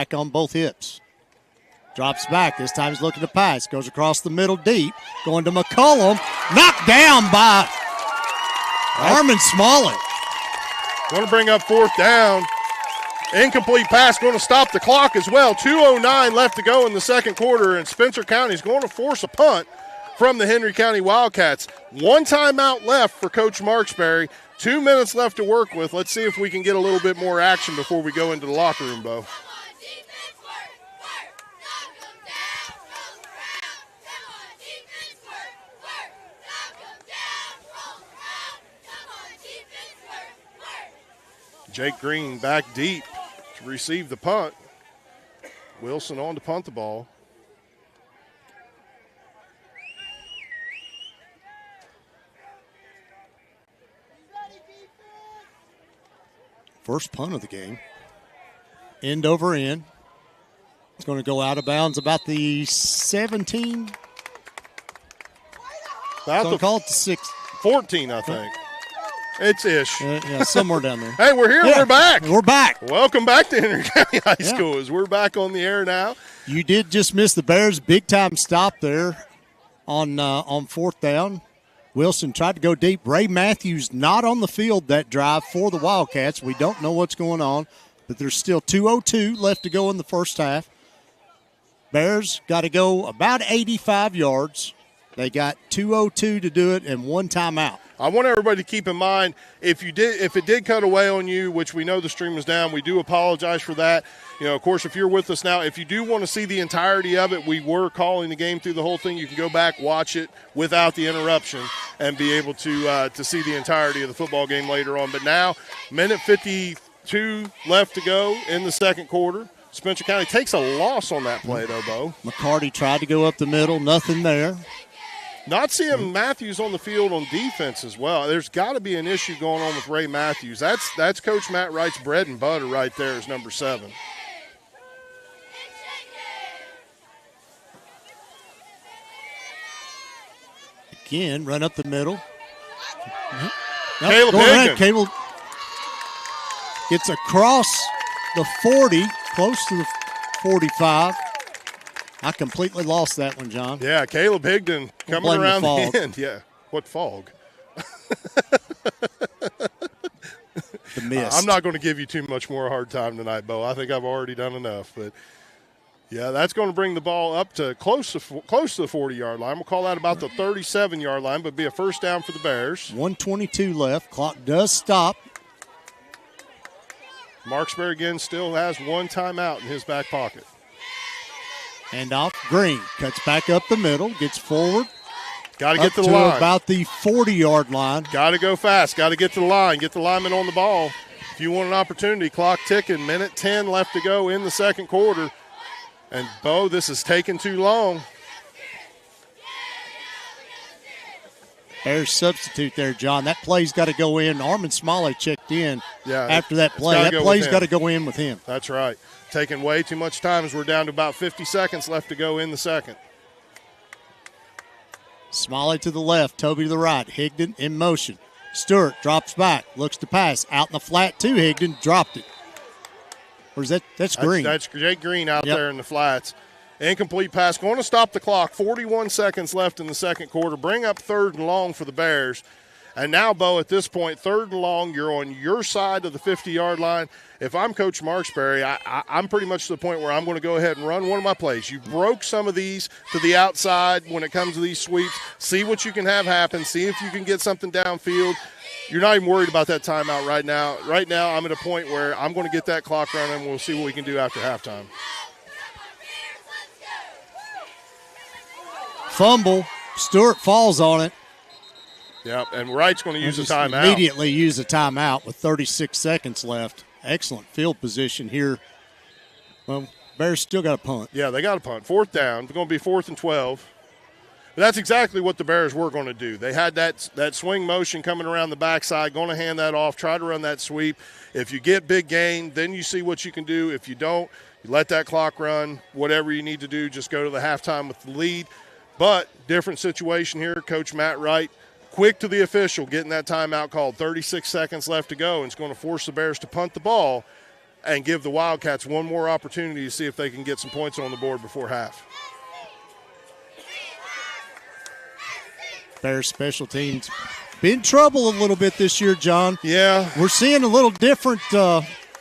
back on both hips. Drops back. This time he's looking to pass. Goes across the middle deep. Going to McCollum. Knocked down by Armin Smalley. Going to bring up fourth down. Incomplete pass, going to stop the clock as well. 2:09 left to go in the second quarter, and Spencer County is going to force a punt from the Henry County Wildcats. One timeout left for Coach Marksberry. 2 minutes left to work with. Let's see if we can get a little bit more action before we go into the locker room, Bo. Jake Green back deep to receive the punt. Wilson on to punt the ball. First punt of the game. End over end. It's going to go out of bounds about the 17. About call it the 6. 14, I think. It's ish. Yeah, somewhere down there. Hey, we're here. Yeah, we're back. We're back. Welcome back to Henry County High School as we're back on the air now. You did just miss the Bears' big-time stop there on fourth down. Wilson tried to go deep. Ray Matthews not on the field that drive for the Wildcats. We don't know what's going on, but there's still 2:02 left to go in the first half. Bears got to go about 85 yards. They got 2:02 to do it and one timeout. I want everybody to keep in mind, if it did cut away on you, which we know the stream was down, we do apologize for that. You know, of course, if you're with us now, if you do want to see the entirety of it, we were calling the game through the whole thing. You can go back, watch it without the interruption, and be able to see the entirety of the football game later on. But now, minute 52 left to go in the second quarter. Spencer County takes a loss on that play, though, Bo. McCarty tried to go up the middle, nothing there. Not seeing Matthews on the field on defense as well. There's got to be an issue going on with Ray Matthews. That's Coach Matt Wright's bread and butter right there is number 7. Again, run up the middle. Caleb Higdon. Caleb gets across the 40, close to the 45. I completely lost that one, John. Yeah, Caleb Higdon coming around the end. Yeah, what fog? The mist. I'm not going to give you too much more hard time tonight, Bo. I think I've already done enough. But, yeah, that's going to bring the ball up to close to the 40-yard line. We'll call that about the 37-yard line, but be a first down for the Bears. 1:22 left. Clock does stop. Marksberry again still has one timeout in his back pocket. And off Green. Cuts back up the middle. Gets forward. Got to get to the line. About the 40-yard line. Got to go fast. Got to get to the line. Get the lineman on the ball. If you want an opportunity, clock ticking. Minute 10 left to go in the second quarter. And, Bo, this is taking too long. Bears substitute there, John. That play's got to go in. Armin Smalley checked in after that play. That play's got to go in with him. That's right. Taking way too much time as we're down to about 50 seconds left to go in the second. Smalley to the left, Toby to the right. Higdon in motion. Stewart drops back, looks to pass. Out in the flat to Higdon, dropped it. Or is that? That's Green. That's Jake Green out there in the flats. Incomplete pass. Going to stop the clock. 41 seconds left in the second quarter. Bring up 3rd and long for the Bears. And now, Bo, at this point, 3rd and long, you're on your side of the 50-yard line. If I'm Coach Marksberry, I'm pretty much to the point where I'm going to go ahead and run one of my plays. You broke some of these to the outside when it comes to these sweeps. See what you can have happen. See if you can get something downfield. You're not even worried about that timeout right now. Right now, I'm at a point where I'm going to get that clock running. We'll see what we can do after halftime. Fumble. Stewart falls on it. Yep, and Wright's going to use a timeout. Immediately use a timeout with 36 seconds left. Excellent field position here. Well, Bears still got a punt. Yeah, they got a punt. 4th down. It's going to be 4th and 12. But that's exactly what the Bears were going to do. They had that swing motion coming around the backside, going to hand that off, try to run that sweep. If you get big gain, then you see what you can do. If you don't, you let that clock run. Whatever you need to do, just go to the halftime with the lead. But different situation here. Coach Matt Wright, quick to the official, getting that timeout called. 36 seconds left to go, and it's going to force the Bears to punt the ball and give the Wildcats one more opportunity to see if they can get some points on the board before half. Bears special teams been in trouble a little bit this year, John. Yeah. We're seeing a little different.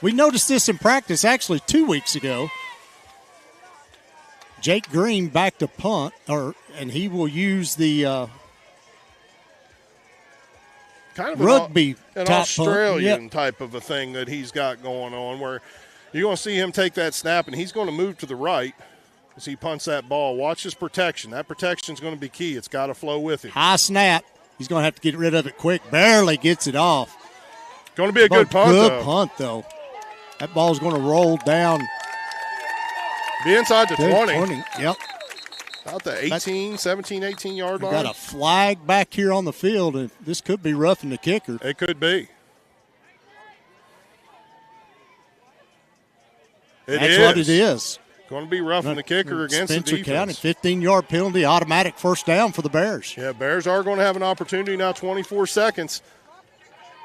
We noticed this in practice actually 2 weeks ago. Jake Green back to punt, and he will use the kind of rugby an top Australian punt. type of a thing that he's got going on, where you're going to see him take that snap, and he's going to move to the right as he punts that ball. Watch his protection. That protection is going to be key. It's got to flow with him. High snap. He's going to have to get rid of it quick. Barely gets it off. Going to be a good punt, Good punt, though. That ball's going to roll down. Be inside the 20. Yep. About the 17, 18-yard line. Got a flag back here on the field, and this could be roughing the kicker. It could be. That's what it is. Going to be roughing the kicker against Spencer the defense. County, 15-yard penalty, automatic first down for the Bears. Yeah, Bears are going to have an opportunity now, 24 seconds.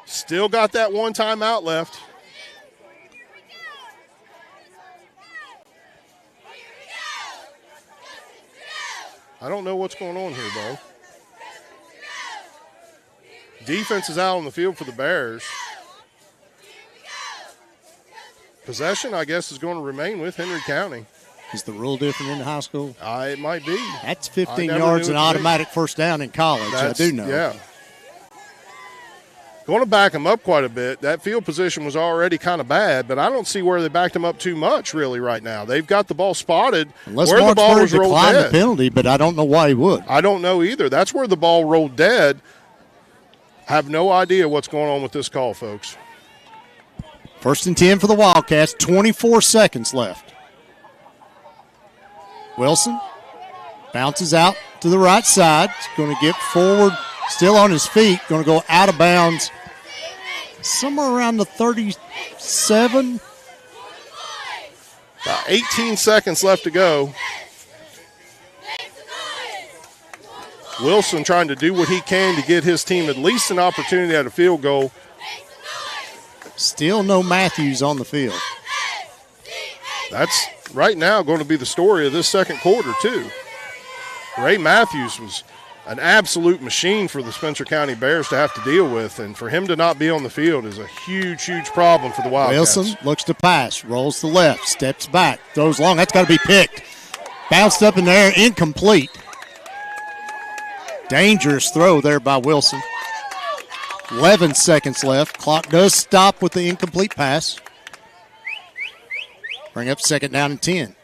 Still got that one timeout left. I don't know what's going on here, Bo. Defense is out on the field for the Bears. Possession, I guess, is going to remain with Henry County. Is the rule different in the high school? It might be. That's 15 yards and automatic first down in college. I do know. Yeah. Going to back them up quite a bit. That field position was already kind of bad, but I don't see where they backed them up too much really right now. They've got the ball spotted Unless where the ball Marksburg was rolled declined dead. the penalty, but I don't know why he would. I don't know either. That's where the ball rolled dead. Have no idea what's going on with this call, folks. 1st and 10 for the Wildcats, 24 seconds left. Wilson bounces out to the right side. He's going to get forward, still on his feet, going to go out of bounds somewhere around the 37. About 18 seconds left to go. Wilson trying to do what he can to get his team at least an opportunity at a field goal. Still no Matthews on the field. That's right now going to be the story of this second quarter, too. Ray Matthews was an absolute machine for the Spencer County Bears to have to deal with, and for him to not be on the field is a huge, huge problem for the Wildcats. Wilson looks to pass, rolls to the left, steps back, throws long. That's got to be picked. Bounced up in there, incomplete. Dangerous throw there by Wilson. 11 seconds left. Clock does stop with the incomplete pass. Bring up 2nd down and 10.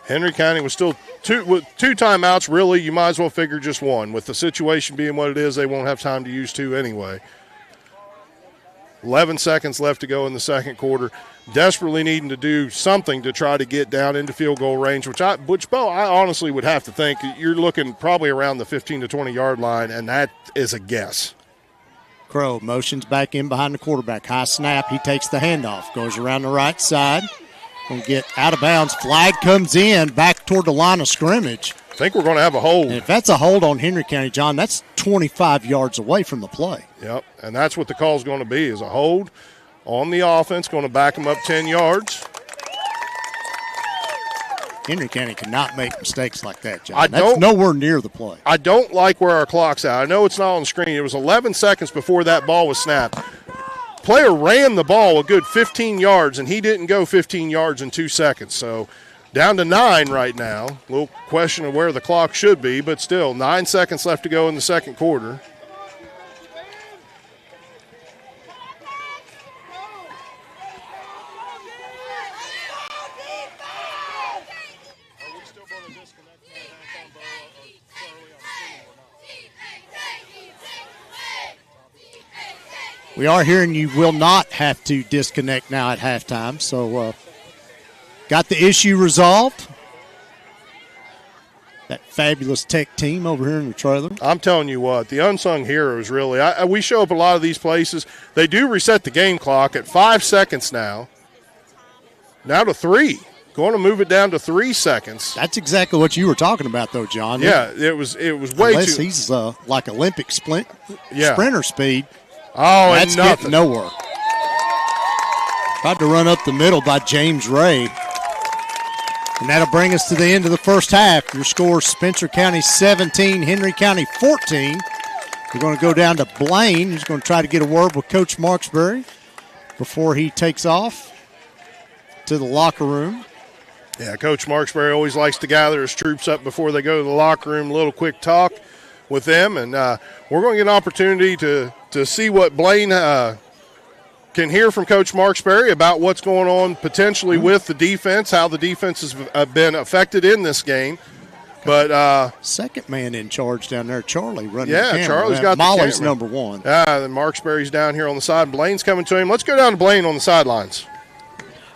Henry County was still two timeouts. Really, you might as well figure just one. With the situation being what it is, they won't have time to use two anyway. 11 seconds left to go in the second quarter. Desperately needing to do something to try to get down into field goal range, which Bo, I honestly would have to think you're looking probably around the 15 to 20-yard line, and that is a guess. Crow motions back in behind the quarterback. High snap. He takes the handoff. Goes around the right side. Going to get out of bounds. Flag comes in back toward the line of scrimmage. I think we're going to have a hold. And if that's a hold on Henry County, John, that's 25 yards away from the play. Yep, and that's what the call's going to be, is a hold on the offense, going to back them up 10 yards. Henry County cannot make mistakes like that, John. That's nowhere near the play. I don't like where our clock's at. I know it's not on the screen. It was 11 seconds before that ball was snapped. Player ran the ball a good 15 yards, and he didn't go 15 yards in 2 seconds. So down to 9 right now. A little question of where the clock should be, but still 9 seconds left to go in the second quarter. We are hearing you will not have to disconnect now at halftime. So got the issue resolved. That fabulous tech team over here in the trailer. I'm telling you what, the unsung heroes really. We show up a lot of these places. They do reset the game clock at 5 seconds now. Now to 3. Going to move it down to 3 seconds. That's exactly what you were talking about, though, John. Yeah, it was way Unless too. He's like Olympic sprinter speed. Oh, that's and nothing. getting nowhere. Tried to run up the middle by James Ray. And that'll bring us to the end of the first half. Your score, Spencer County 17, Henry County 14. We're going to go down to Blaine, who's going to try to get a word with Coach Marksbury before he takes off to the locker room. Yeah, Coach Marksbury always likes to gather his troops up before they go to the locker room, a little quick talk with them. And we're going to get an opportunity to see what Blaine can hear from Coach Marksbury about what's going on potentially with the defense, how the defense has been affected in this game. But second man in charge down there, Charlie, running the camera. Charlie's got Molly's the number one. Then Marksbury's down here on the side. Blaine's coming to him. Let's go down to Blaine on the sidelines.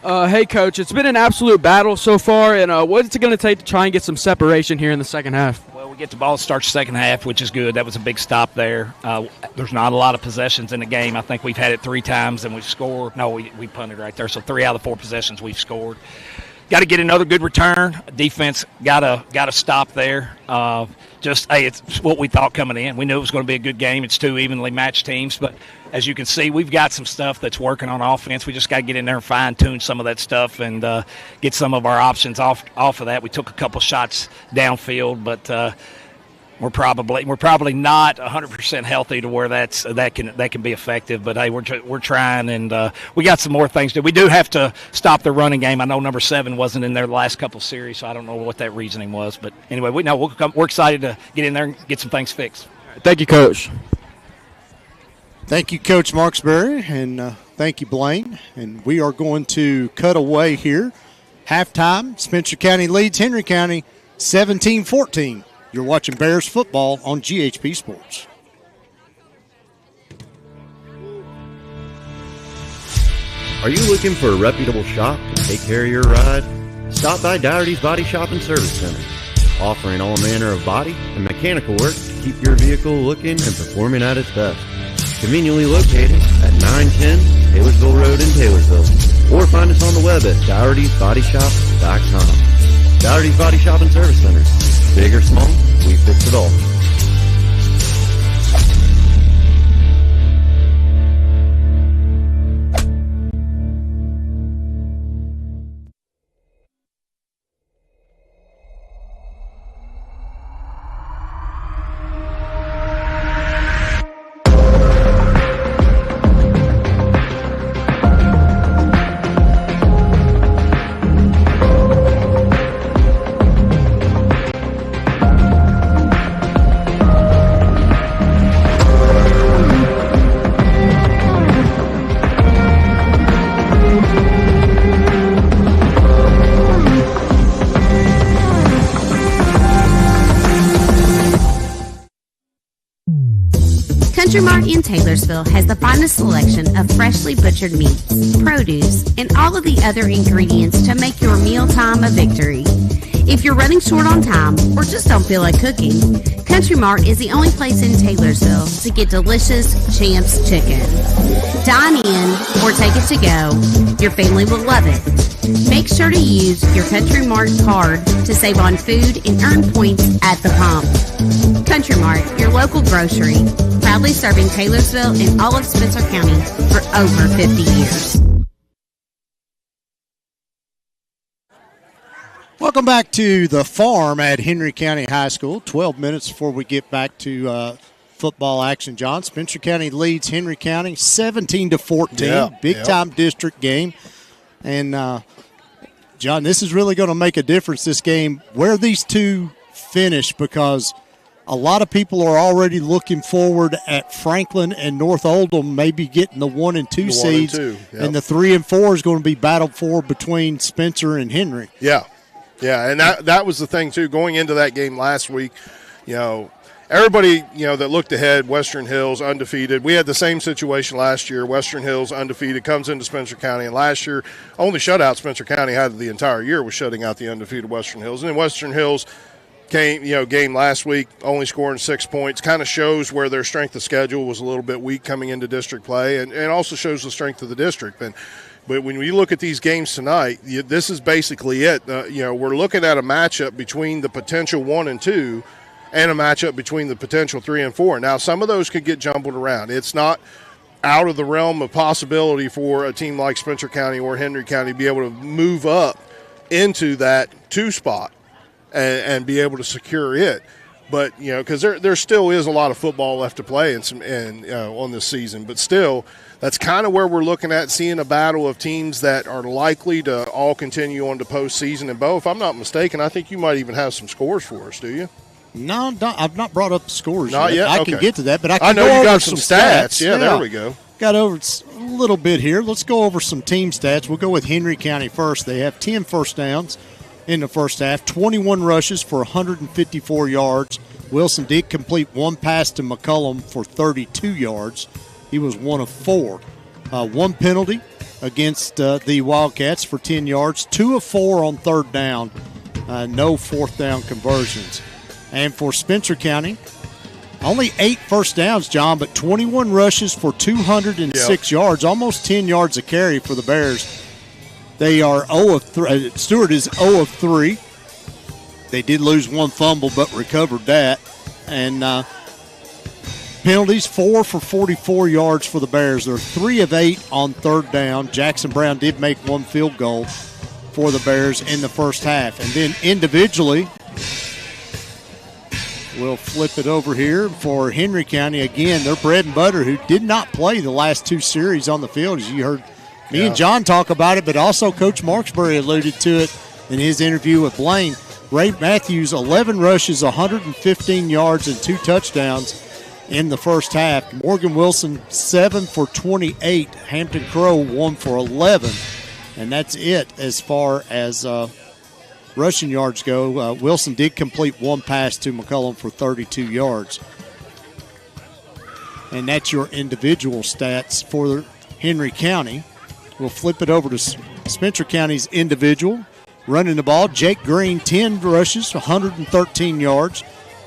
Hey, Coach, it's been an absolute battle so far, and what's it going to take to try and get some separation here in the second half? Well, we get the ball to start the second half, which is good. That was a big stop there. There's not a lot of possessions in the game. I think we've had it 3 times, and we've scored. No, we punted right there, so 3 out of the 4 possessions we've scored. Got to get another good return. Defense got to stop there. It's what we thought coming in. We knew it was going to be a good game. It's 2 evenly matched teams, but as you can see, we've got some stuff that's working on offense. We just got to get in there and fine-tune some of that stuff and get some of our options off of that. We took a couple shots downfield, but we're probably not 100% healthy to where that can be effective. But hey, we're trying, and we got some more things to do. We do have to stop the running game. I know number 7 wasn't in there the last couple series, so I don't know what that reasoning was. But anyway, we're excited to get in there and get some things fixed. Thank you, Coach. Thank you, Coach Marksbury, and thank you, Blaine. And we are going to cut away here. Halftime, Spencer County leads Henry County 17-14. You're watching Bears football on GHP Sports. Are you looking for a reputable shop to take care of your ride? Stop by Dougherty's Body Shop and Service Center, offering all manner of body and mechanical work to keep your vehicle looking and performing at its best. Conveniently located at 910 Taylorsville Road in Taylorsville, or find us on the web at Dougherty'sBodyShop.com. Dougherty's Body Shop and Service Center. Big or small, we fix it all. Country Mart in Taylorsville has the finest selection of freshly butchered meats, produce, and all of the other ingredients to make your mealtime a victory. If you're running short on time or just don't feel like cooking, Country Mart is the only place in Taylorsville to get delicious Champs chicken. Dine in or take it to go. Your family will love it. Make sure to use your Country Mart card to save on food and earn points at the pump. Country Mart, your local grocery, proudly serving Taylorsville and all of Spencer County for over 50 years. Welcome back to the farm at Henry County High School. 12 minutes before we get back to football action, John. Spencer County leads Henry County 17-14. Yeah, Big-time district game. And, John, this is really going to make a difference, this game, where these two finish, because a lot of people are already looking forward at Franklin and North Oldham maybe getting the 1 and 2 seeds. 1 and 2, yep. And the 3 and 4 is going to be battled for between Spencer and Henry. Yeah. Yeah, and that was the thing, too. Going into that game last week, everybody, that looked ahead, Western Hills undefeated. We had the same situation last year. Western Hills undefeated, comes into Spencer County. And last year, only shutout Spencer County had the entire year was shutting out the undefeated Western Hills. And then Western Hills game last week, only scoring 6 points. Kind of shows where their strength of schedule was a little bit weak coming into district play, and also shows the strength of the district. But when we look at these games tonight, this is basically it. We're looking at a matchup between the potential 1 and 2 and a matchup between the potential 3 and 4. Now, some of those could get jumbled around. It's not out of the realm of possibility for a team like Spencer County or Henry County to be able to move up into that 2 spot and be able to secure it. But, because there still is a lot of football left to play on this season. But still, that's kind of where we're looking at, seeing a battle of teams that are likely to all continue on to postseason. And, Bo, if I'm not mistaken, I think you might even have some scores for us, do you? No, I've not brought up the scores not yet. I okay. can get to that, but I know go you over got some stats. Yeah, there we go. Got over a little bit here. Let's go over some team stats. We'll go with Henry County first. They have 10 first downs in the first half, 21 rushes for 154 yards. Wilson did complete 1 pass to McCullum for 32 yards. He was 1 of 4. 1 penalty against the Wildcats for 10 yards, 2 of 4 on 3rd down. No 4th down conversions. And for Spencer County, only 8 first downs, John, but 21 rushes for 206 yards, almost 10 yards a carry for the Bears. They are 0 of 3. Stewart is 0 of 3. They did lose 1 fumble, but recovered that. And penalties, 4 for 44 yards for the Bears. They're 3 of 8 on 3rd down. Jackson Brown did make 1 field goal for the Bears in the first half. And then individually, we'll flip it over here for Henry County. Again, their bread and butter, who did not play the last 2 series on the field, as you heard me and John talk about it, but also Coach Marksbury alluded to it in his interview with Blaine. Ray Matthews, 11 rushes, 115 yards, and 2 touchdowns in the first half. Morgan Wilson, 7 for 28. Hampton Crow, 1 for 11. And that's it as far as rushing yards go. Wilson did complete 1 pass to McCullum for 32 yards. And that's your individual stats for Henry County. We'll flip it over to Spencer County's individual. Running the ball, Jake Green, 10 rushes, 113 yards.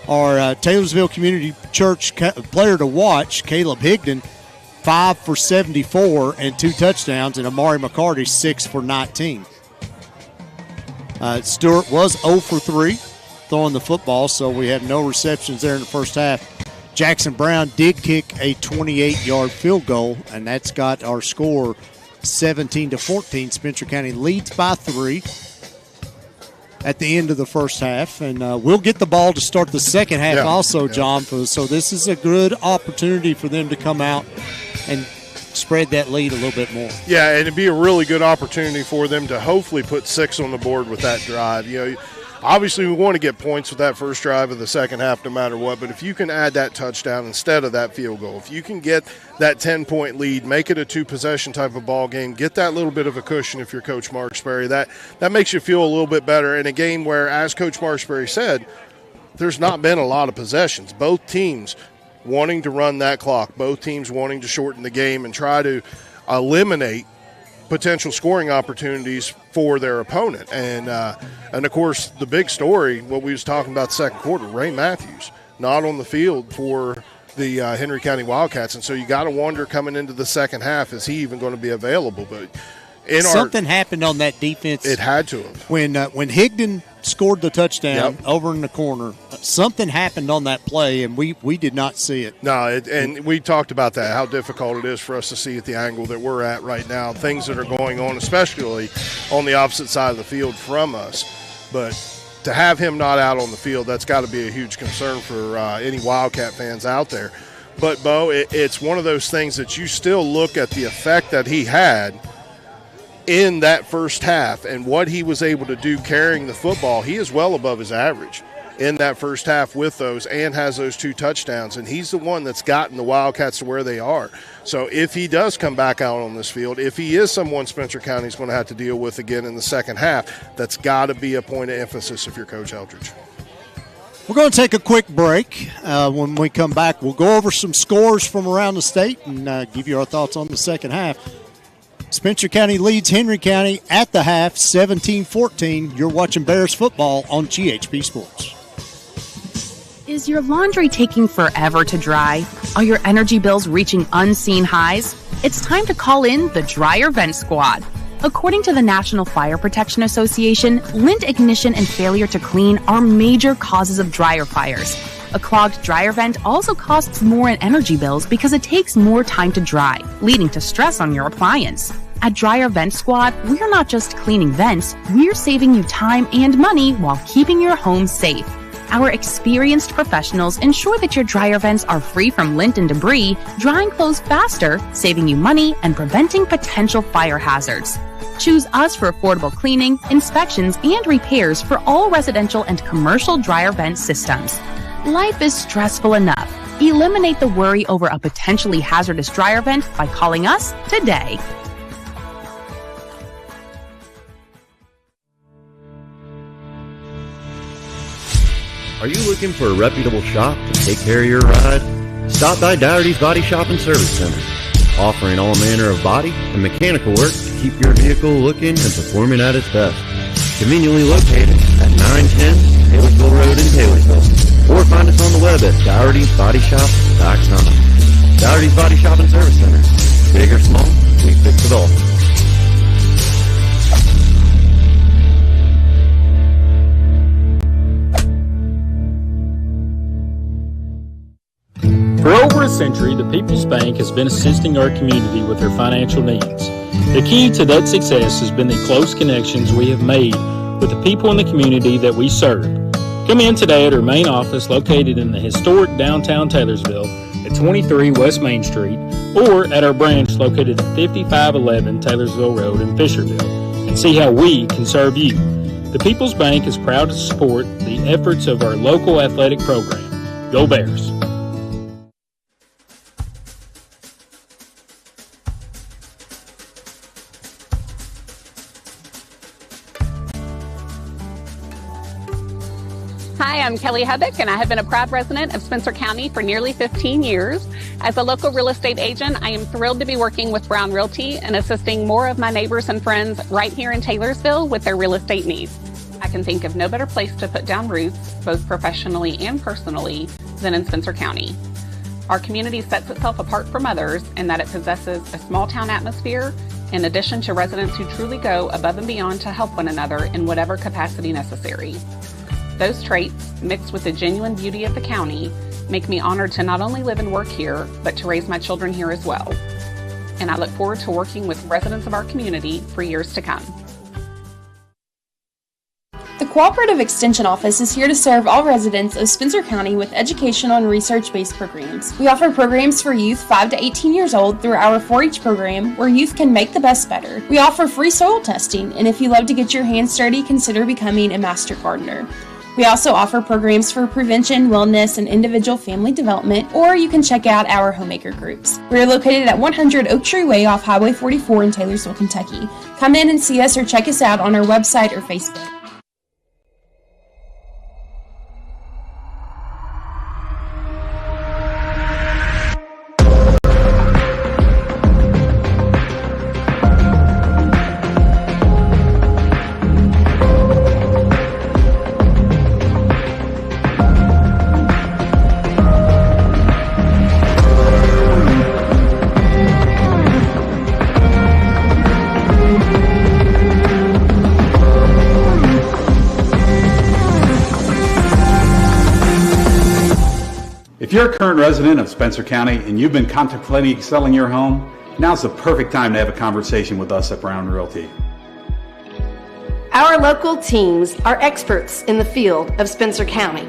Our Taylorsville Community Church player to watch, Caleb Higdon, 5 for 74 and 2 touchdowns, and Amari McCarty, 6 for 19. Stewart was 0 for 3 throwing the football, so we had no receptions there in the first half. Jackson Brown did kick a 28-yard field goal, and that's got our score 17-14. Spencer County leads by 3 at the end of the first half, and we'll get the ball to start the second half also, John. So this is a good opportunity for them to come out and spread that lead a little bit more. Yeah, and it'd be a really good opportunity for them to hopefully put 6 on the board with that drive. Obviously we want to get points with that first drive of the second half no matter what, but if you can add that touchdown instead of that field goal, if you can get that 10-point lead, make it a 2-possession type of ball game, get that little bit of a cushion if you're Coach Marksbury, that makes you feel a little bit better in a game where, as Coach Marksbury said, there's not been a lot of possessions. Both teams wanting to run that clock, both teams wanting to shorten the game and try to eliminate potential scoring opportunities for their opponent. And of course, the big story, what we was talking about the second quarter, Ray Matthews not on the field for the Henry County Wildcats. And so you got to wonder coming into the second half, is he even going to be available? But something happened on that defense. It had to have. When Higdon scored the touchdown over in the corner, something happened on that play, and we did not see it. No, and we talked about that, how difficult it is for us to see at the angle that we're at right now, things that are going on, especially on the opposite side of the field from us. But to have him not out on the field, that's got to be a huge concern for any Wildcat fans out there. But, Bo, it's one of those things that you still look at the effect that he had in that first half and what he was able to do carrying the football. He is well above his average in that first half with those, and has those 2 touchdowns, and he's the one that's gotten the Wildcats to where they are. So if he does come back out on this field, if he is someone Spencer County's going to have to deal with again in the second half, that's got to be a point of emphasis if you're Coach Eldridge. We're going to take a quick break. When we come back, we'll go over some scores from around the state and give you our thoughts on the second half. Spencer County leads Henry County at the half, 17-14. You're watching Bears football on GHP Sports. Is your laundry taking forever to dry? Are your energy bills reaching unseen highs? It's time to call in the Dryer Vent Squad. According to the National Fire Protection Association, lint ignition and failure to clean are major causes of dryer fires. A clogged dryer vent also costs more in energy bills because it takes more time to dry, leading to stress on your appliance. At Dryer Vent Squad, we're not just cleaning vents, we're saving you time and money while keeping your home safe. Our experienced professionals ensure that your dryer vents are free from lint and debris, drying clothes faster, saving you money, and preventing potential fire hazards. Choose us for affordable cleaning, inspections, and repairs for all residential and commercial dryer vent systems. Life is stressful enough. Eliminate the worry over a potentially hazardous dryer vent by calling us today. Are you looking for a reputable shop to take care of your ride? Stop by Dougherty's Body Shop and Service Center, offering all manner of body and mechanical work to keep your vehicle looking and performing at its best. Conveniently located at 910 Taylorsville Road in Taylorsville, or find us on the web at Dougherty'sBodyShop.com. Dougherty's Body Shop and Service Center. Big or small, we fix it all. For over a century, the People's Bank has been assisting our community with their financial needs. The key to that success has been the close connections we have made with the people in the community that we serve. Come in today at our main office located in the historic downtown Taylorsville at 23 West Main Street, or at our branch located at 5511 Taylorsville Road in Fisherville, and see how we can serve you. The People's Bank is proud to support the efforts of our local athletic program. Go Bears! Hi, I'm Kelly Hubbock, and I have been a proud resident of Spencer County for nearly 15 years. As a local real estate agent, I am thrilled to be working with Brown Realty and assisting more of my neighbors and friends right here in Taylorsville with their real estate needs. I can think of no better place to put down roots, both professionally and personally, than in Spencer County. Our community sets itself apart from others in that it possesses a small town atmosphere, in addition to residents who truly go above and beyond to help one another in whatever capacity necessary. Those traits, mixed with the genuine beauty of the county, make me honored to not only live and work here, but to raise my children here as well. And I look forward to working with residents of our community for years to come. The Cooperative Extension Office is here to serve all residents of Spencer County with educational and research-based programs. We offer programs for youth 5 to 18 years old through our 4-H program, where youth can make the best better. We offer free soil testing, and if you love to get your hands dirty, consider becoming a master gardener. We also offer programs for prevention, wellness, and individual family development, or you can check out our homemaker groups. We are located at 100 Oak Tree Way off Highway 44 in Taylorsville, Kentucky. Come in and see us or check us out on our website or Facebook. If you're a current resident of Spencer County and you've been contemplating selling your home, now's the perfect time to have a conversation with us at Brown Realty. Our local teams are experts in the field of Spencer County,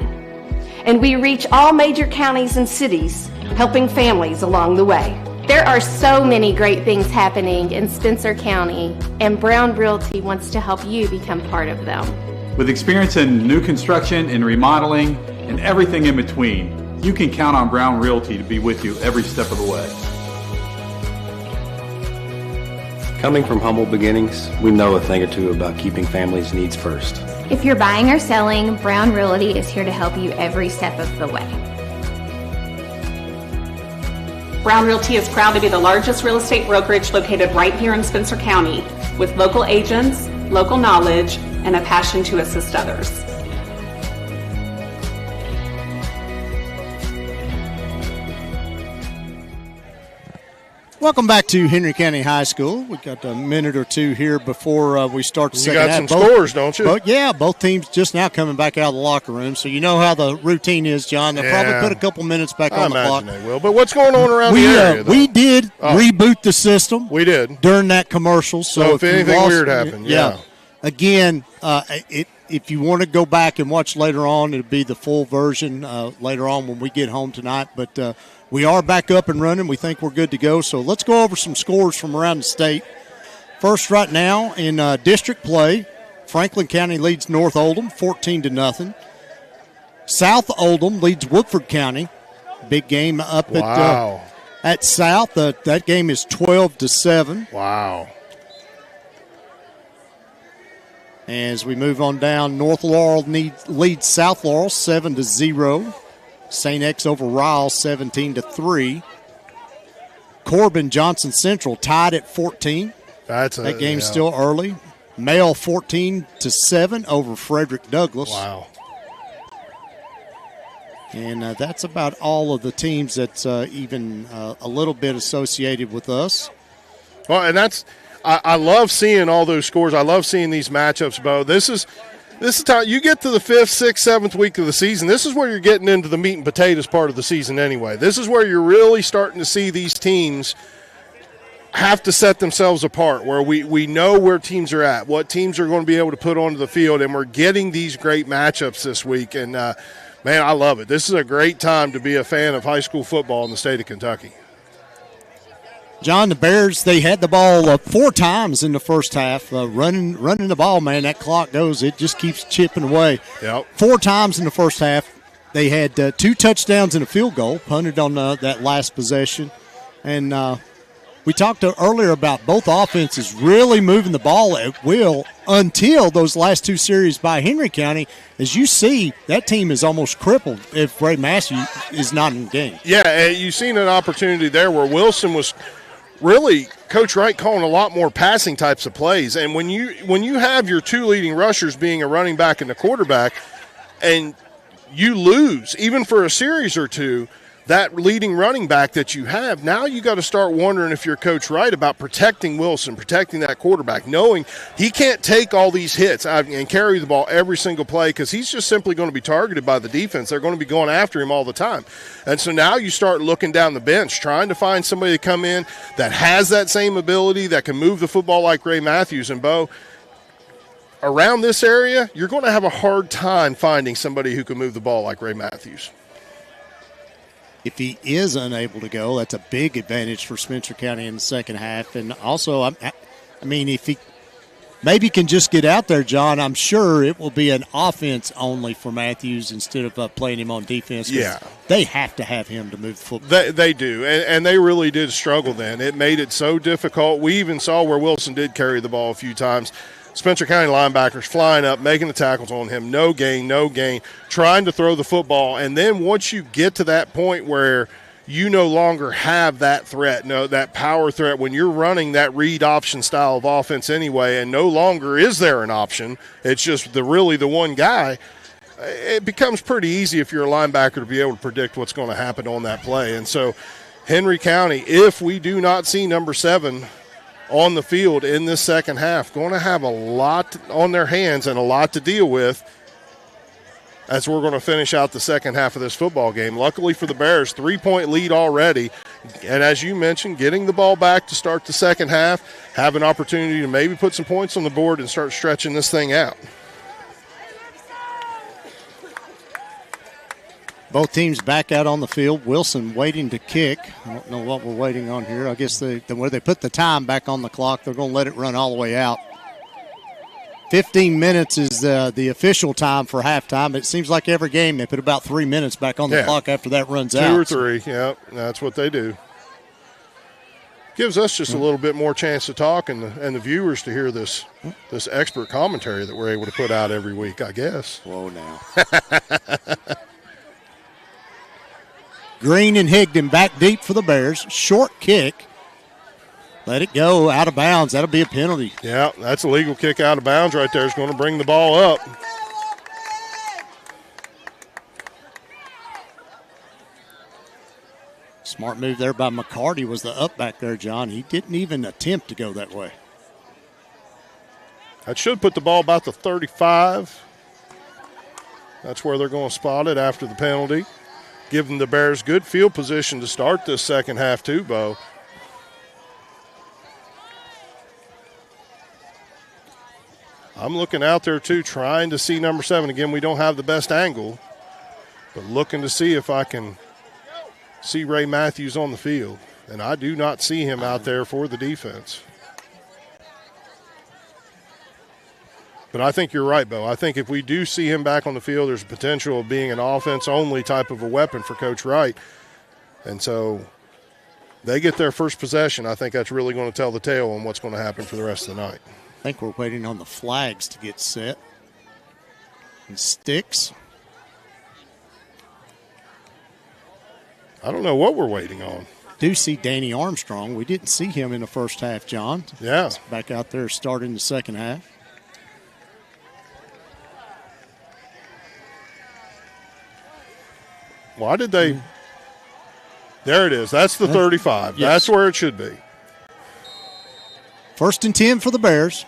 and we reach all major counties and cities, helping families along the way. There are so many great things happening in Spencer County, and Brown Realty wants to help you become part of them. With experience in new construction and remodeling and everything in between, you can count on Brown Realty to be with you every step of the way. Coming from humble beginnings, we know a thing or two about keeping families' needs first. If you're buying or selling, Brown Realty is here to help you every step of the way. Brown Realty is proud to be the largest real estate brokerage located right here in Spencer County, with local agents, local knowledge, and a passion to assist others. Welcome back to Henry County High School. We've got a minute or two here before we start the second half. You got some scores, don't you? Both teams just now coming back out of the locker room. So you know how the routine is, John. They'll probably put a couple minutes back on the clock. I imagine they will. But what's going on around the area, though? We did reboot the system. We did. During that commercial. So if anything weird happened, Again, if you want to go back and watch later on, it'll be the full version later on when we get home tonight. But we are back up and running. We think we're good to go. So let's go over some scores from around the state. First, right now in district play, Franklin County leads North Oldham 14-0. South Oldham leads Woodford County. Big game up at South. That game is 12-7. Wow. As we move on down, North Laurel leads South Laurel 7-0. St. X over Ryle 17-3. Corbin Johnson Central tied at 14. That game's still early. Male 14-7 over Frederick Douglass. Wow. And that's about all of the teams that's even a little bit associated with us. Well, and I love seeing all those scores. I love seeing these matchups, Bo. This is how you get to the 5th, 6th, 7th week of the season. This is where you're getting into the meat and potatoes part of the season anyway. This is where you're really starting to see these teams have to set themselves apart, where we know where teams are at, what teams are going to be able to put onto the field, and we're getting these great matchups this week. And, man, I love it. This is a great time to be a fan of high school football in the state of Kentucky. John, the Bears, they had the ball 4 times in the first half. Running the ball, man, that clock goes. It just keeps chipping away. Yep. 4 times in the first half. They had 2 touchdowns and a field goal, punted on that last possession. And we talked earlier about both offenses really moving the ball at will until those last 2 series by Henry County. As you see, that team is almost crippled if Ray Massey is not in the game. Yeah, and you've seen an opportunity there where Wilson was – really, Coach Wright calling a lot more passing types of plays. And when you have your 2 leading rushers being a running back and a quarterback, and you lose, even for a series or 2, that leading running back that you have, now you got to start wondering if you're Coach Wright about protecting Wilson, protecting that quarterback, knowing he can't take all these hits and carry the ball every single play because he's just simply going to be targeted by the defense. They're going to be going after him all the time. And so now you start looking down the bench, trying to find somebody to come in that has that same ability, that can move the football like Ray Matthews. And, Bo, around this area, you're going to have a hard time finding somebody who can move the ball like Ray Matthews. If he is unable to go, that's a big advantage for Spencer County in the second half. And also, I mean, if he maybe can just get out there, John, I'm sure it will be an offense only for Matthews instead of playing him on defense. Yeah. They have to have him to move the football. They do, and they really did struggle then. It made it so difficult. We even saw where Wilson did carry the ball a few times. Spencer County linebackers flying up, making the tackles on him, no gain, trying to throw the football. And then once you get to that point where you no longer have that threat, that power threat, when you're running that read option style of offense anyway, and no longer is there an option, it's just the one guy, it becomes pretty easy if you're a linebacker to be able to predict what's going to happen on that play. And so Henry County, if we do not see number 7 on the field in this second half, going to have a lot on their hands and a lot to deal with as we're going to finish out the second half of this football game. Luckily for the Bears, 3-point lead already. And as you mentioned, getting the ball back to start the second half, have an opportunity to maybe put some points on the board and start stretching this thing out. Both teams back out on the field. Wilson waiting to kick. I don't know what we're waiting on here. I guess where they put the time back on the clock, they're going to let it run all the way out. 15 minutes is the official time for halftime. It seems like every game they put about 3 minutes back on the clock after that runs out. 2 or 3, yeah, that's what they do. Gives us just a little bit more chance to talk and the viewers to hear this expert commentary that we're able to put out every week, I guess. Whoa now. Green and Higdon back deep for the Bears. Short kick. Let it go out of bounds. That'll be a penalty. Yeah, that's a legal kick out of bounds right there. It's going to bring the ball up. Smart move there by McCarty was the up back there, John. He didn't even attempt to go that way. That should put the ball about the 35. That's where they're going to spot it after the penalty. Giving the Bears good field position to start this second half too, Bo. I'm looking out there too, trying to see number 7. Again, we don't have the best angle, but looking to see if I can see Ray Matthews on the field. And I do not see him out there for the defense. But I think you're right, Bo. I think if we do see him back on the field, there's a potential of being an offense-only type of a weapon for Coach Wright. And so they get their first possession. I think that's really going to tell the tale on what's going to happen for the rest of the night. I think we're waiting on the flags to get set. And sticks. I don't know what we're waiting on. Do see Danny Armstrong. We didn't see him in the first half, John. Yeah. He's back out there starting the second half. Why did they? There it is. That's the 35. Yes. That's where it should be. 1st and 10 for the Bears.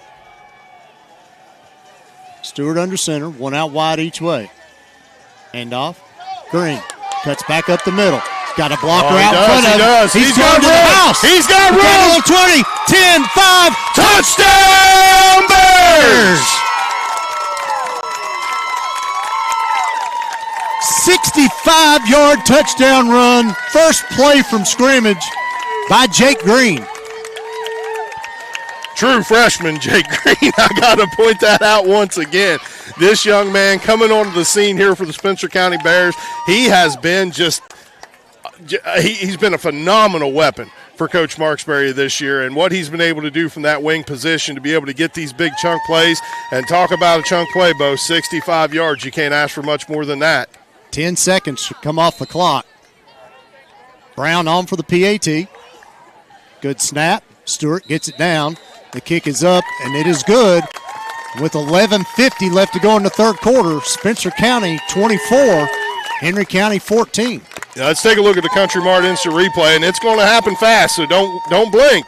Stewart under center, one out wide each way. Handoff. Green cuts back up the middle. Got a blocker out in front of him. He's got going to the house. He's got room. 20, 10, 5. Touchdown Bears! 65-yard touchdown run. First play from scrimmage by Jake Green. True freshman Jake Green. I got to point that out once again. This young man coming onto the scene here for the Spencer County Bears. He has been he's been a phenomenal weapon for Coach Marksberry this year, and what he's been able to do from that wing position to be able to get these big chunk plays. And talk about a chunk play, Bo, 65 yards. You can't ask for much more than that. 10 seconds to come off the clock. Brown on for the PAT. Good snap. Stewart gets it down. The kick is up, and it is good. With 11:50 left to go in the third quarter, Spencer County 24, Henry County 14. Yeah, let's take a look at the Country Mart instant replay, and it's going to happen fast, so don't blink.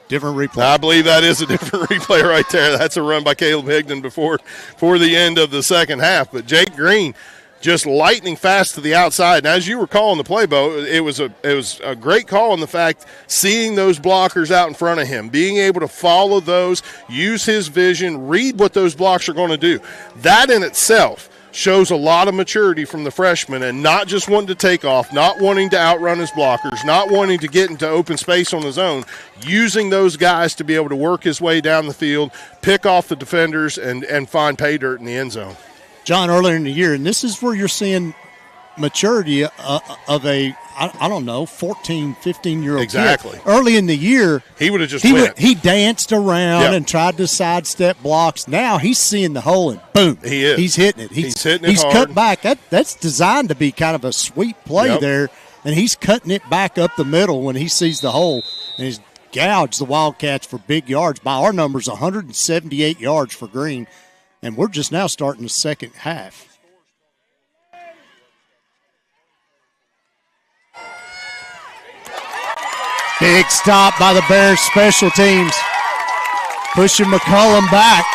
Different replay. I believe that is a different replay right there. That's a run by Caleb Higdon before the end of the second half. But Jake Green just lightning fast to the outside. And as you were calling the play, Bo, it was a great call in the fact seeing those blockers out in front of him, being able to follow those, use his vision, read what those blocks are going to do. That in itself shows a lot of maturity from the freshman, and not just wanting to take off, not wanting to outrun his blockers, not wanting to get into open space on his own, using those guys to be able to work his way down the field, pick off the defenders, and find pay dirt in the end zone. John, earlier in the year, and this is where you're seeing maturity of a, I don't know, 14, 15-year-old exactly. kid. Early in the year, he would have just went. He danced around and tried to sidestep blocks. Now he's seeing the hole, and boom. He is. He's hitting it. He's hitting it He's hard. cut back. That's designed to be kind of a sweet play there, and he's cutting it back up the middle when he sees the hole, and he's gouged the Wildcats for big yards. By our numbers, 178 yards for Green, and we're just now starting the second half. Big stop by the Bears special teams. Pushing McCullum back.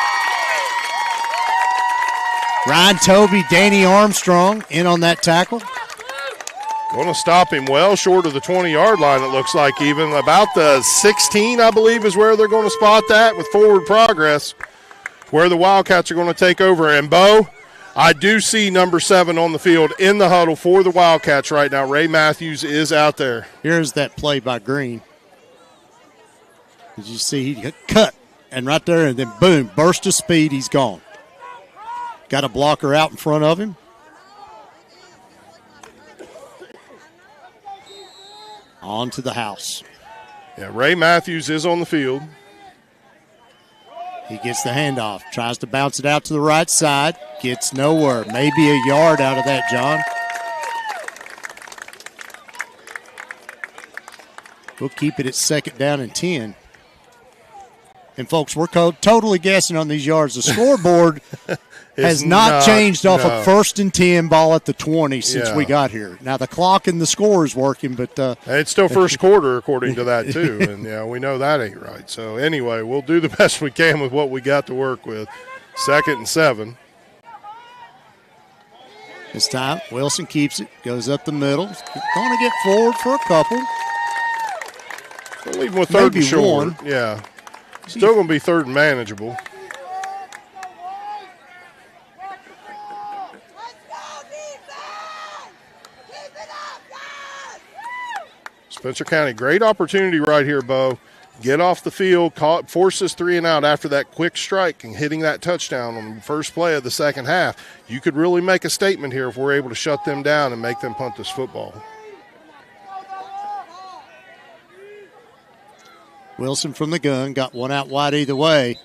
Ryan Tobey, Danny Armstrong in on that tackle. Going to stop him well short of the 20-yard line, it looks like, even. About the 16, I believe, is where they're going to spot that with forward progress, where the Wildcats are going to take over. And, Bo, I do see number 7 on the field in the huddle for the Wildcats right now. Ray Matthews is out there. Here's that play by Green. Did you see he cut, and right there, and then boom, burst of speed, he's gone. Got a blocker out in front of him. On to the house. Yeah, Ray Matthews is on the field. He gets the handoff, tries to bounce it out to the right side, gets nowhere. Maybe a yard out of that, John. We'll keep it at 2nd down and 10. And, folks, we're totally guessing on these yards. The scoreboard has not changed off a 1st and 10 ball at the 20 since we got here. Now, the clock and the score is working, but it's still first quarter according to that, too. And, we know that ain't right. So, anyway, we'll do the best we can with what we got to work with. 2nd and 7. This time, Wilson keeps it, goes up the middle. Going to get forward for a couple. We'll leave him with 3rd and short. One. Yeah. Still going to be 3rd and manageable. Spencer County, great opportunity right here, Bo. Get off the field, force this 3 and out after that quick strike and hitting that touchdown on the first play of the second half. You could really make a statement here if we're able to shut them down and make them punt this football. Wilson from the gun, got one out wide either way.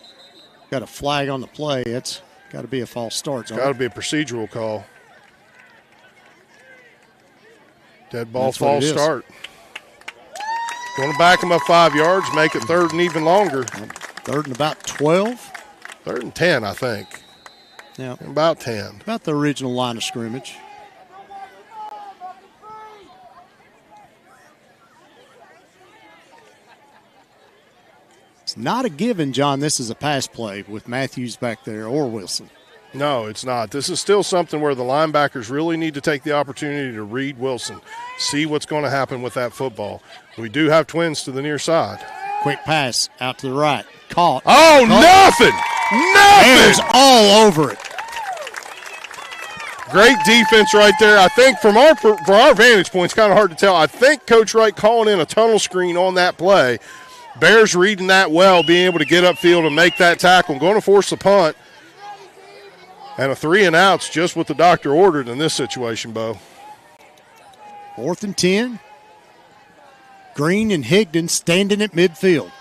Got a flag on the play. It's got to be a false start. It's got to be a procedural call. Dead ball, false start. Going to back them up 5 yards, make it 3rd and even longer. 3rd and about 12? 3rd and 10, I think. Yeah. About 10. About the original line of scrimmage. It's not a given, John, this is a pass play with Matthews back there or Wilson. No, it's not. This is still something where the linebackers really need to take the opportunity to read Wilson, see what's going to happen with that football. We do have twins to the near side. Quick pass out to the right. Caught. Oh, nothing! Bears all over it. Great defense right there. I think from our vantage point, it's kind of hard to tell. I think Coach Wright calling in a tunnel screen on that play. Bears reading that well, being able to get upfield and make that tackle. Going to force the punt. And a 3 and out's just what the doctor ordered in this situation, Bo. 4th and 10. Green and Higdon standing at midfield.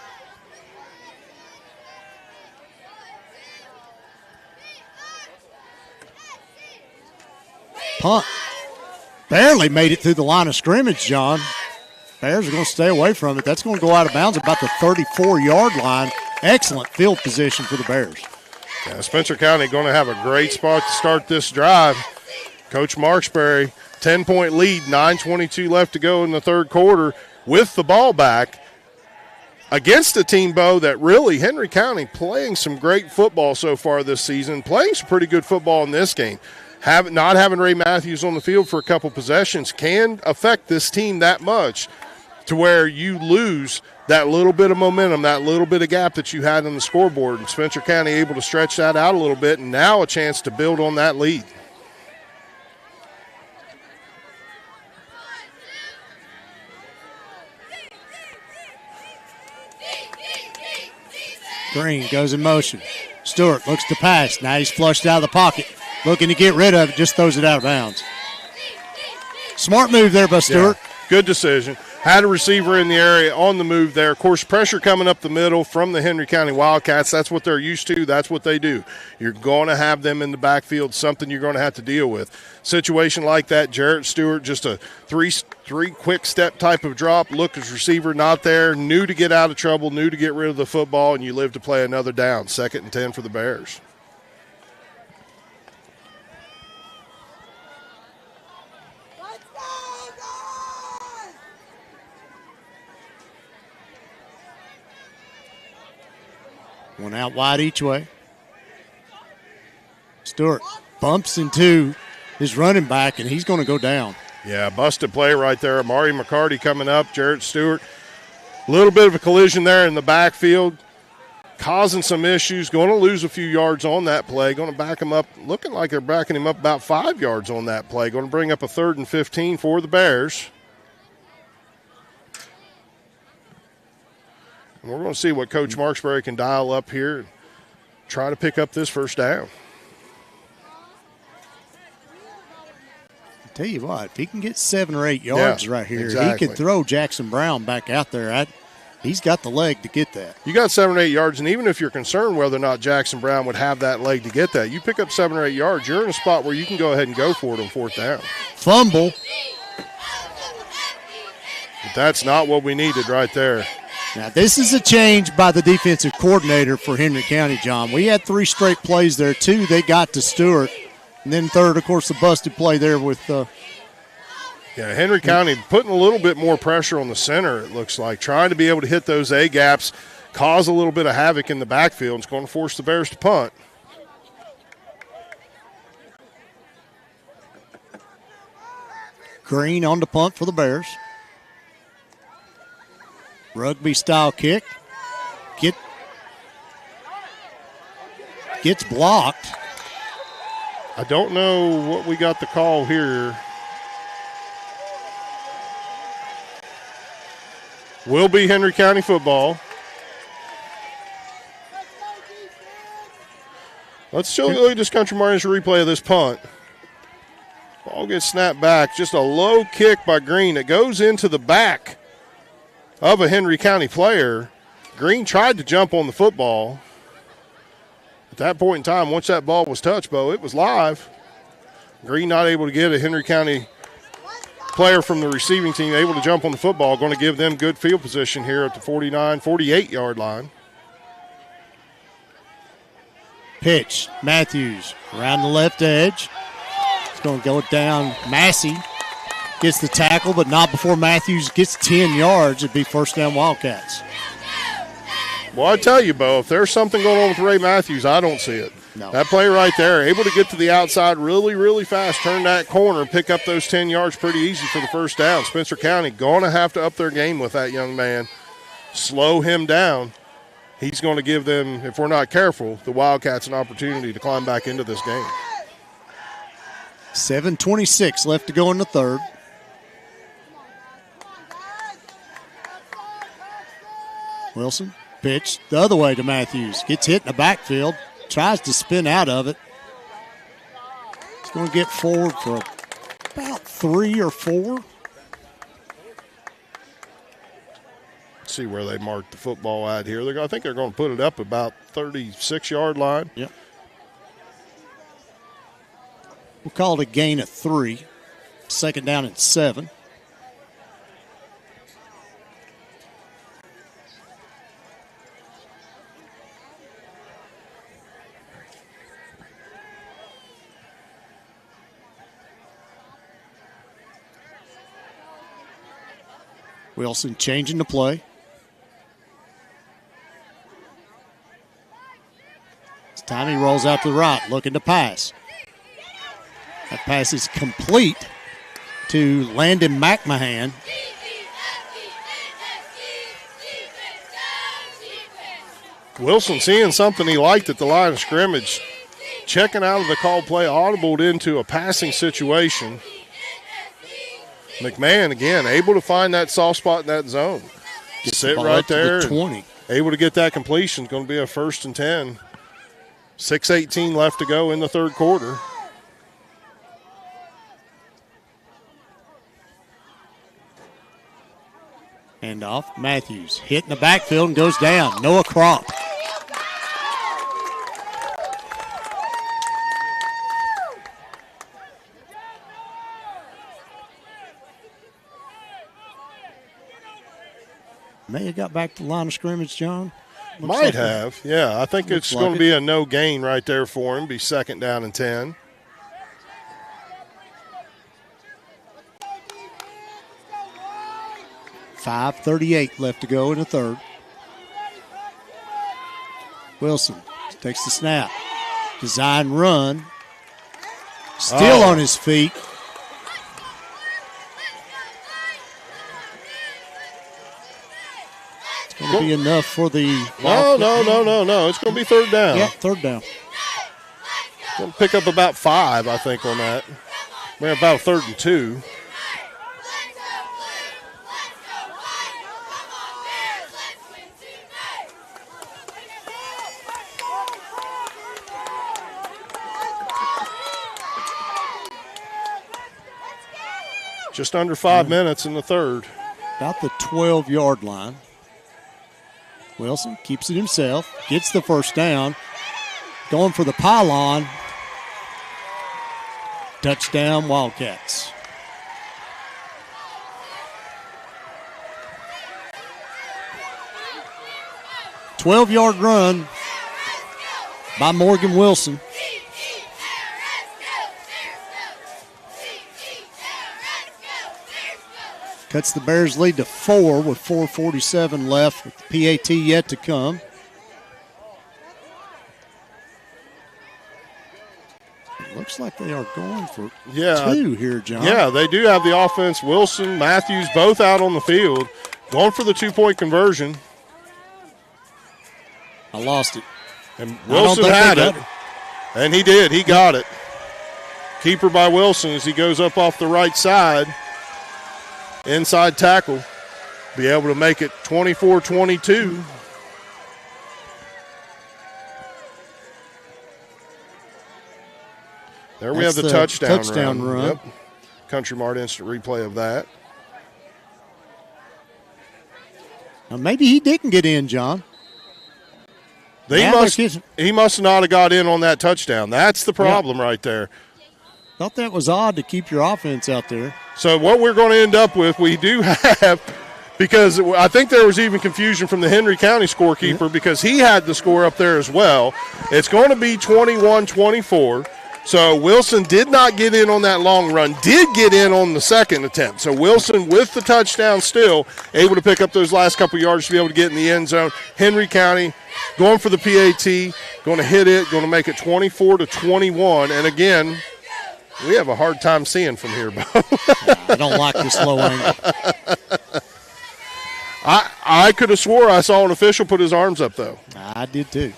Punt. Barely made it through the line of scrimmage, John. Bears are going to stay away from it. That's going to go out of bounds about the 34-yard line. Excellent field position for the Bears. Yeah, Spencer County going to have a great spot to start this drive. Coach Marksbury, 10-point lead, 9:22 left to go in the 3rd quarter with the ball back against a team, Bo, that really, Henry County, playing some great football so far this season, playing some pretty good football in this game. Not having Ray Matthews on the field for a couple possessions can affect this team that much to where you lose that little bit of momentum, that little bit of gap that you had on the scoreboard. And Spencer County able to stretch that out a little bit, and now a chance to build on that lead. Green goes in motion. Stewart looks to pass. Now he's flushed out of the pocket. Looking to get rid of it, just throws it out of bounds. Smart move there by Stewart. Yeah, good decision. Had a receiver in the area on the move there. Of course, pressure coming up the middle from the Henry County Wildcats. That's what they're used to. That's what they do. You're going to have them in the backfield, something you're going to have to deal with. Situation like that, Jarrett Stewart, just a three quick step type of drop. Look, his receiver not there. Knew to get out of trouble, knew to get rid of the football, and you live to play another down. 2nd and 10 for the Bears. One out wide each way. Stewart bumps into his running back, and he's going to go down. Yeah, busted play right there. Amari McCarty coming up. Jarrett Stewart. A little bit of a collision there in the backfield, causing some issues. Going to lose a few yards on that play. Going to back him up. Looking like they're backing him up about 5 yards on that play. Going to bring up a 3rd and 15 for the Bears. We're going to see what Coach Marksbury can dial up here and try to pick up this first down. I'll tell you what, if he can get 7 or 8 yards right here, exactly. He can throw Jackson Brown back out there. He's got the leg to get that. You got 7 or 8 yards, and even if you're concerned whether or not Jackson Brown would have that leg to get that, you pick up 7 or 8 yards, you're in a spot where you can go ahead and go for it on 4th down. Fumble. But that's not what we needed right there. Now, this is a change by the defensive coordinator for Henry County, John. We had 3 straight plays there. 2 they got to Stewart. And then third, of course, the busted play there with Henry County putting a little bit more pressure on the center, it looks like, trying to be able to hit those A-gaps, cause a little bit of havoc in the backfield. It's going to force the Bears to punt. Green on the punt for the Bears. Rugby-style kick. Gets blocked. I don't know what we got the call here. Will be Henry County football. Let's still look at this Country Martin's replay of this punt. Ball gets snapped back. Just a low kick by Green. It goes into the back of a Henry County player. Green tried to jump on the football. At that point in time, once that ball was touched, Bo, it was live. Green not able to get a Henry County player from the receiving team able to jump on the football. Going to give them good field position here at the 48-yard line. Pitch. Matthews around the left edge. It's going to go down. Massey gets the tackle, but not before Matthews gets 10 yards. It'd be first down Wildcats. Well, I tell you, Bo, if there's something going on with Ray Matthews, I don't see it. No. That play right there, able to get to the outside really, really fast, turn that corner, pick up those 10 yards pretty easy for the first down. Spencer County going to have to up their game with that young man, slow him down. He's going to give them, if we're not careful, the Wildcats an opportunity to climb back into this game. 7:26 left to go in the third. Wilson, pitch the other way to Matthews. Gets hit in the backfield. Tries to spin out of it. He's going to get forward for about 3 or 4. Let's see where they marked the football at here. I think they're going to put it up about 36-yard line. Yep. We'll call it a gain of 3. Second down and 7. Wilson changing the play. This time he rolls out to the right, looking to pass. That pass is complete to Landon McMahon. Wilson seeing something he liked at the line of scrimmage, checking out of the call play, audibled into a passing situation. McMahon, again, able to find that soft spot in that zone. Sit right there. 20. Able to get that completion. It's going to be a 1st and 10. 6:18 left to go in the third quarter. Handoff. Matthews hit in the backfield and goes down. Noah Crop. May have got back to the line of scrimmage, John. Might have, yeah. I think it's going to be a no gain right there for him. Be 2nd down and 10. .538 left to go in the third. Wilson takes the snap. Design run. Still on his feet. It's going to be enough for the... No. It's going to be 3rd down. Yep, 3rd down. Going to pick up about 5, I think, on that. We're about 3rd and 2. Just under 5 minutes in the third. About the 12-yard line. Wilson keeps it himself, gets the first down. Going for the pylon. Touchdown, Wildcats. 12-yard run by Morgan Wilson. Cuts the Bears' lead to 4 with 4:47 left, with the PAT yet to come. It looks like they are going for 2 here, John. Yeah, they do have the offense. Wilson, Matthews, both out on the field, going for the 2-point conversion. I lost it. And Wilson had it. And he did. He got it. Keeper by Wilson as he goes up off the right side. Inside tackle. Be able to make it 24-22. There we have the touchdown run. Yep. Country Mart instant replay of that. Now maybe he didn't get in, John. He must not have got in on that touchdown. That's the problem right there. Thought that was odd to keep your offense out there. So what we're going to end up with, we do have, because I think there was even confusion from the Henry County scorekeeper because he had the score up there as well. It's going to be 21-24. So Wilson did not get in on that long run, did get in on the second attempt. So Wilson with the touchdown still able to pick up those last couple yards to be able to get in the end zone. Henry County going for the PAT, going to hit it, going to make it 24-21. And again, we have a hard time seeing from here, Bo. I don't like this low angle. I could have swore I saw an official put his arms up, though. I did too.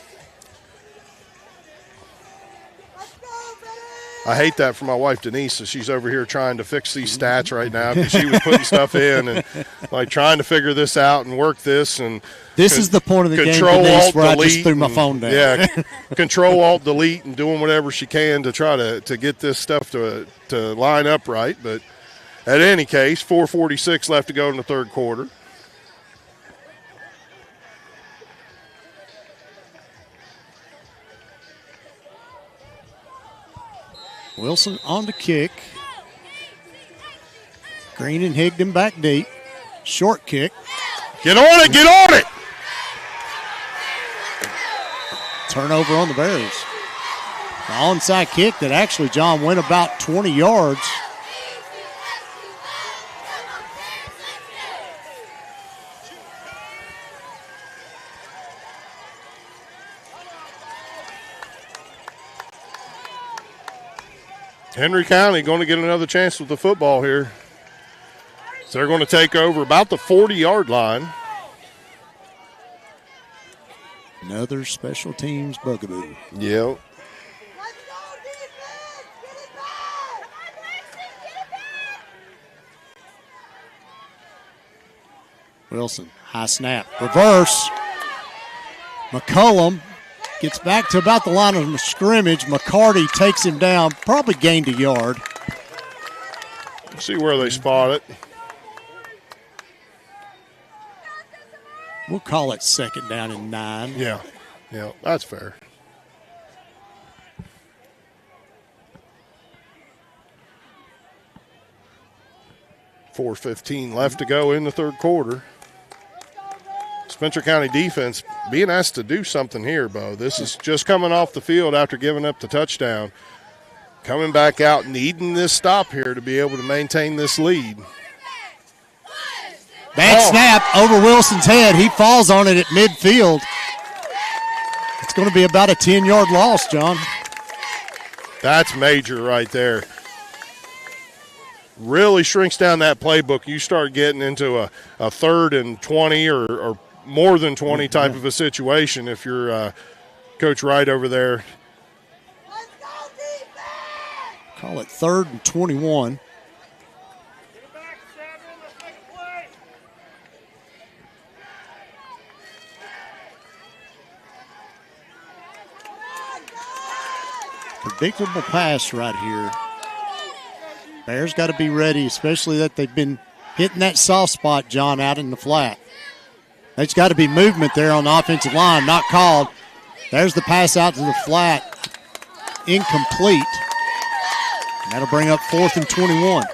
I hate that for my wife, Denise, so she's over here trying to fix these stats right now because she was putting stuff in and like trying to figure this out and work this. And this is the point of the game, Denise, where I just threw my phone down. Yeah, Control-Alt-Delete and doing whatever she can to try to get this stuff to line up right. But at any case, 4:46 left to go in the third quarter. Wilson on the kick. Green and Higdon back deep. Short kick. Get on it, get on it! Turnover on the Bears. The onside kick that actually, John, went about 20 yards. Henry County going to get another chance with the football here. So they're going to take over about the 40-yard line. Another special teams bugaboo. Yep. Wilson, high snap. Reverse. McCullum gets back to about the line of scrimmage. McCarty takes him down, probably gained a yard. Let's see where they spot it. We'll call it second down and 9. Yeah, that's fair. $4:15 left to go in the third quarter. Spencer County defense being asked to do something here, Bo. This is just coming off the field after giving up the touchdown. Coming back out, needing this stop here to be able to maintain this lead. Bad snap over Wilson's head. He falls on it at midfield. It's going to be about a 10-yard loss, John. That's major right there. Really shrinks down that playbook. You start getting into a 3rd and 20 or more than 20 type of a situation if you're Coach Wright over there. Call it 3rd and 21. Predictable pass right here. Bears got to be ready, especially that they've been hitting that soft spot, John, out in the flat. There's got to be movement there on the offensive line, not called. There's the pass out to the flat. Incomplete. And that'll bring up 4th and 21.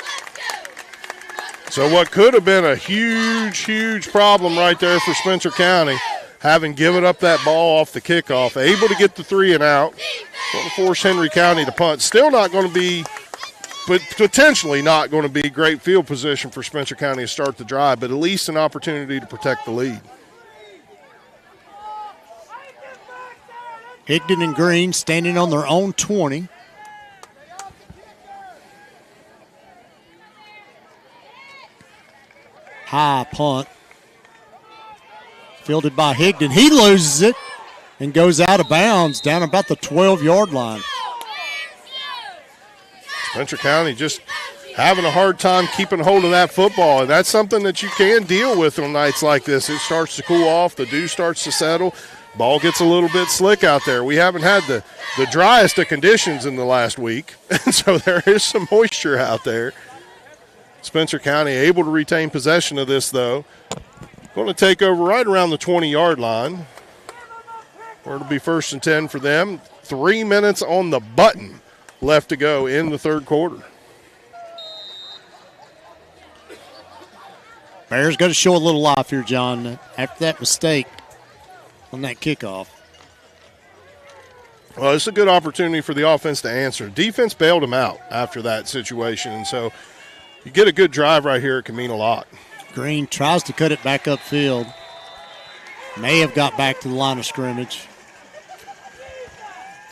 So what could have been a huge, huge problem right there for Spencer County having given up that ball off the kickoff, able to get the 3 and out. Going to force Henry County to punt. Still not going to be, but potentially not going to be great field position for Spencer County to start the drive, but at least an opportunity to protect the lead. Higdon and Green standing on their own 20. High punt. Fielded by Higdon. He loses it and goes out of bounds down about the 12-yard line. Spencer County just having a hard time keeping hold of that football, and that's something that you can deal with on nights like this. It starts to cool off. The dew starts to settle. Ball gets a little bit slick out there. We haven't had the driest of conditions in the last week, and so there is some moisture out there. Spencer County able to retain possession of this, though. Going to take over right around the 20-yard line. Or it'll be 1st and 10 for them. 3 minutes on the button left to go in the third quarter. Bears got to show a little life here, John, after that mistake on that kickoff. Well, it's a good opportunity for the offense to answer. Defense bailed them out after that situation, and so you get a good drive right here, it can mean a lot. Green tries to cut it back upfield. May have got back to the line of scrimmage.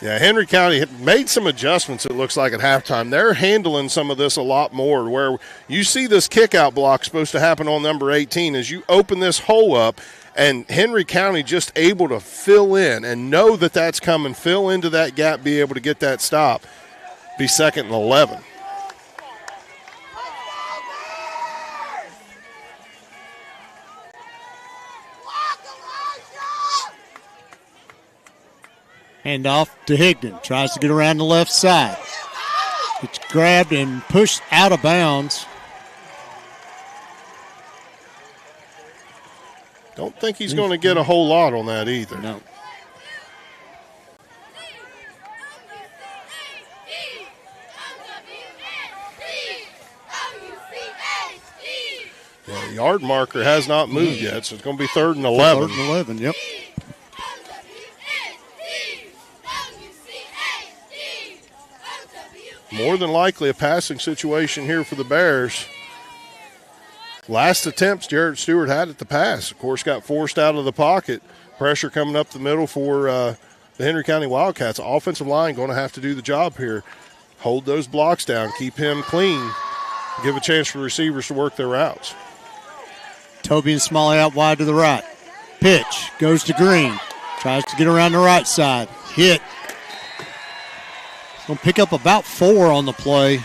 Yeah, Henry County made some adjustments, it looks like, at halftime. They're handling some of this a lot more, where you see this kick-out block supposed to happen on number 18 as you open this hole up, and Henry County just able to fill in and know that that's coming, fill into that gap, be able to get that stop, be 2nd and 11. Hand off to Higdon. Tries to get around the left side. It's grabbed and pushed out of bounds. Don't think he's going to get a whole lot on that either. No. Yeah, the yard marker has not moved yet, so it's going to be 3rd and 11. 3rd and 11, yep. More than likely a passing situation here for the Bears. Last attempts Jarrett Stewart had at the pass. Of course, got forced out of the pocket. Pressure coming up the middle for the Henry County Wildcats. Offensive line going to have to do the job here. Hold those blocks down. Keep him clean. Give a chance for receivers to work their routes. Toby and Smalley out wide to the right. Pitch goes to Green. Tries to get around the right side. Hit. Going to pick up about 4 on the play.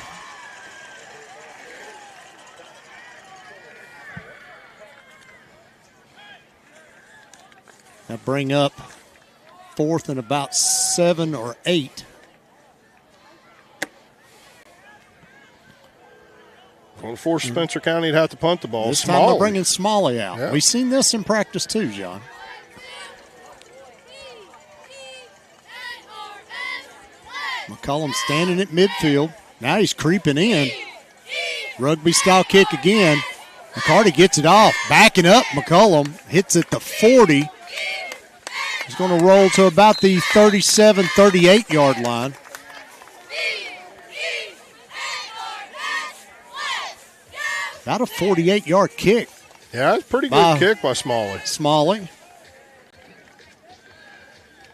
That bring up 4th and about 7 or 8. Going to force Spencer County to have to punt the ball. This time they're bringing Smalley out. Yeah. We've seen this in practice too, John. McCullum standing at midfield. Now he's creeping in. Rugby-style kick again. McCarty gets it off. Backing up, McCullum hits at the 40. He's going to roll to about the 37, 38-yard line. About a 48-yard kick. Yeah, it's a pretty good kick by Smalley.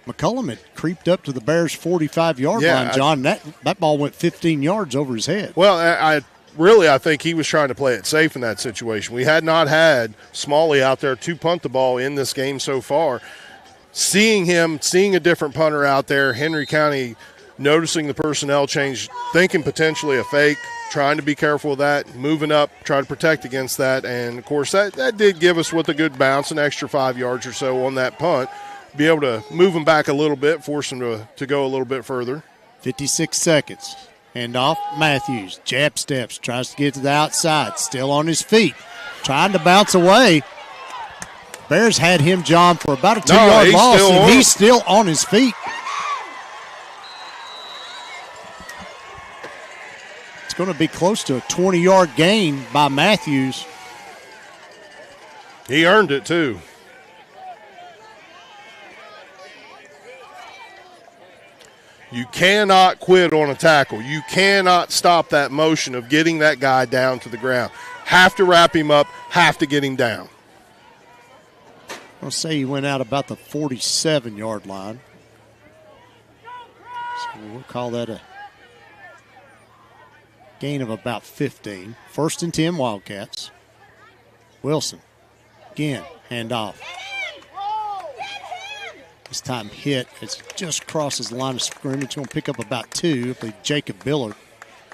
McCullum had creeped up to the Bears' 45-yard line, John. That ball went 15 yards over his head. Well, I think he was trying to play it safe in that situation. We had not had Smalley out there to punt the ball in this game so far. Seeing a different punter out there, Henry County noticing the personnel change, thinking potentially a fake, trying to be careful of that, moving up, try to protect against that. And, of course, that did give us with a good bounce, an extra 5 yards or so on that punt. Be able to move them back a little bit, force them to go a little bit further. 56 seconds. Hand off Matthews. Jab steps. Tries to get to the outside. Still on his feet. Trying to bounce away. Bears had him, John, for about a 2-yard loss, and he's still on his feet. It's going to be close to a 20-yard gain by Matthews. He earned it, too. You cannot quit on a tackle. You cannot stop that motion of getting that guy down to the ground. Have to wrap him up, have to get him down. I'll say he went out about the 47-yard line. So we'll call that a gain of about 15. 1st and 10 Wildcats. Wilson, again, handoff. This time hit. It just crosses the line of scrimmage. Going to pick up about 2. It'll be Jacob Billard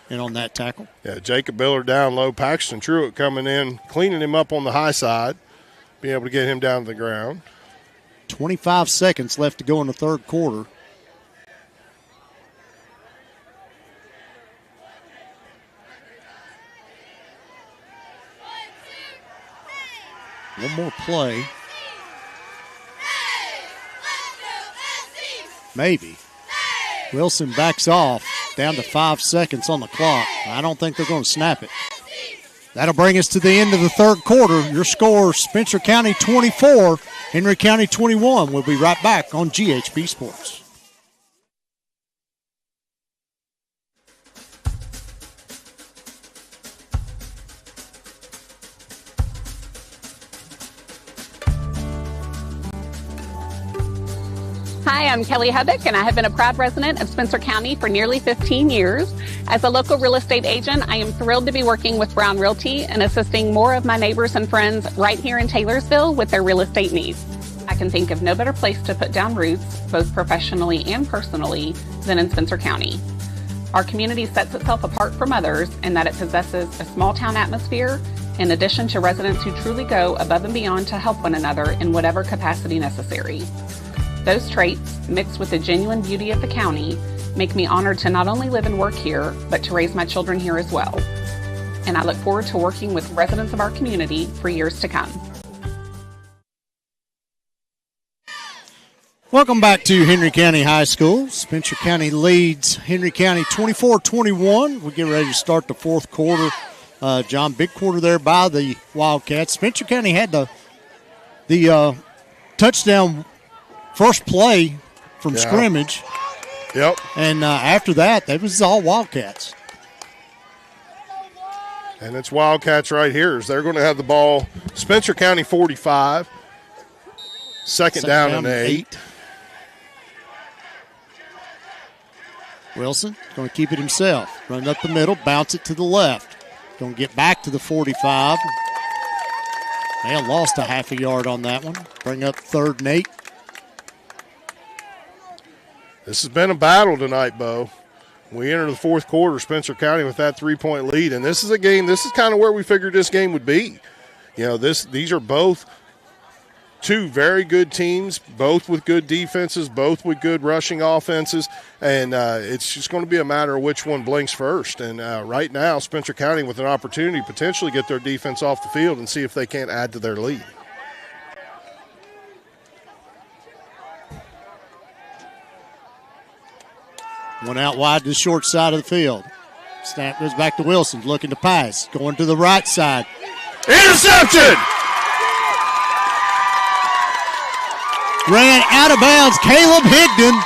in on that tackle. Yeah, Jacob Billard down low. Paxton Truitt coming in, cleaning him up on the high side. Being able to get him down to the ground. 25 seconds left to go in the third quarter. One more play. Maybe. Wilson backs off, down to 5 seconds on the clock. I don't think they're going to snap it. That'll bring us to the end of the third quarter. Your score, Spencer County 24, Henry County 21. We'll be right back on GHP Sports. Hi, I'm Kelly Hubbock, and I have been a proud resident of Spencer County for nearly 15 years. As a local real estate agent, I am thrilled to be working with Brown Realty and assisting more of my neighbors and friends right here in Taylorsville with their real estate needs. I can think of no better place to put down roots, both professionally and personally, than in Spencer County. Our community sets itself apart from others in that it possesses a small town atmosphere, in addition to residents who truly go above and beyond to help one another in whatever capacity necessary. Those traits, mixed with the genuine beauty of the county, make me honored to not only live and work here, but to raise my children here as well. And I look forward to working with residents of our community for years to come. Welcome back to Henry County High School. Spencer County leads Henry County 24-21. We get ready to start the fourth quarter. John, big quarter there by the Wildcats. Spencer County had the touchdown first play from scrimmage. Yep. And after that, it was all Wildcats. And it's Wildcats right here as they're going to have the ball. Spencer County 45. Second down and 8. Wilson going to keep it himself. Run up the middle, bounce it to the left. Going to get back to the 45. They lost a half a yard on that one. Bring up 3rd and 8. This has been a battle tonight, Bo. We enter the fourth quarter, Spencer County with that 3-point lead, and this is a game, this is kind of where we figured this game would be. You know, these are both two very good teams, both with good defenses, both with good rushing offenses, and it's just going to be a matter of which one blinks first. And right now, Spencer County with an opportunity to potentially get their defense off the field and see if they can't add to their lead. One out wide to the short side of the field. Snap goes back to Wilson, looking to pass. Going to the right side. Interception! Ran out of bounds, Caleb Higdon.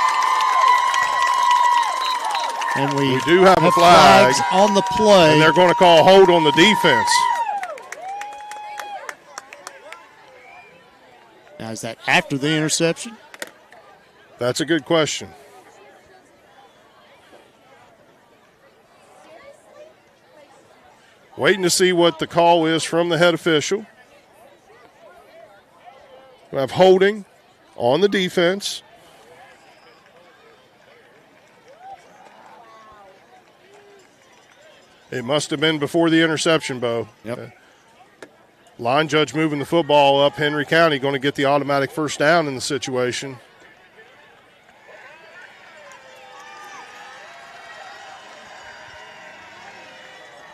And we do have a flag on the play. And they're going to call hold on the defense. Now, is that after the interception? That's a good question. Waiting to see what the call is from the head official. We have holding on the defense. It must have been before the interception, Bo. Yep. Line judge moving the football up. Henry County going to get the automatic first down in the situation.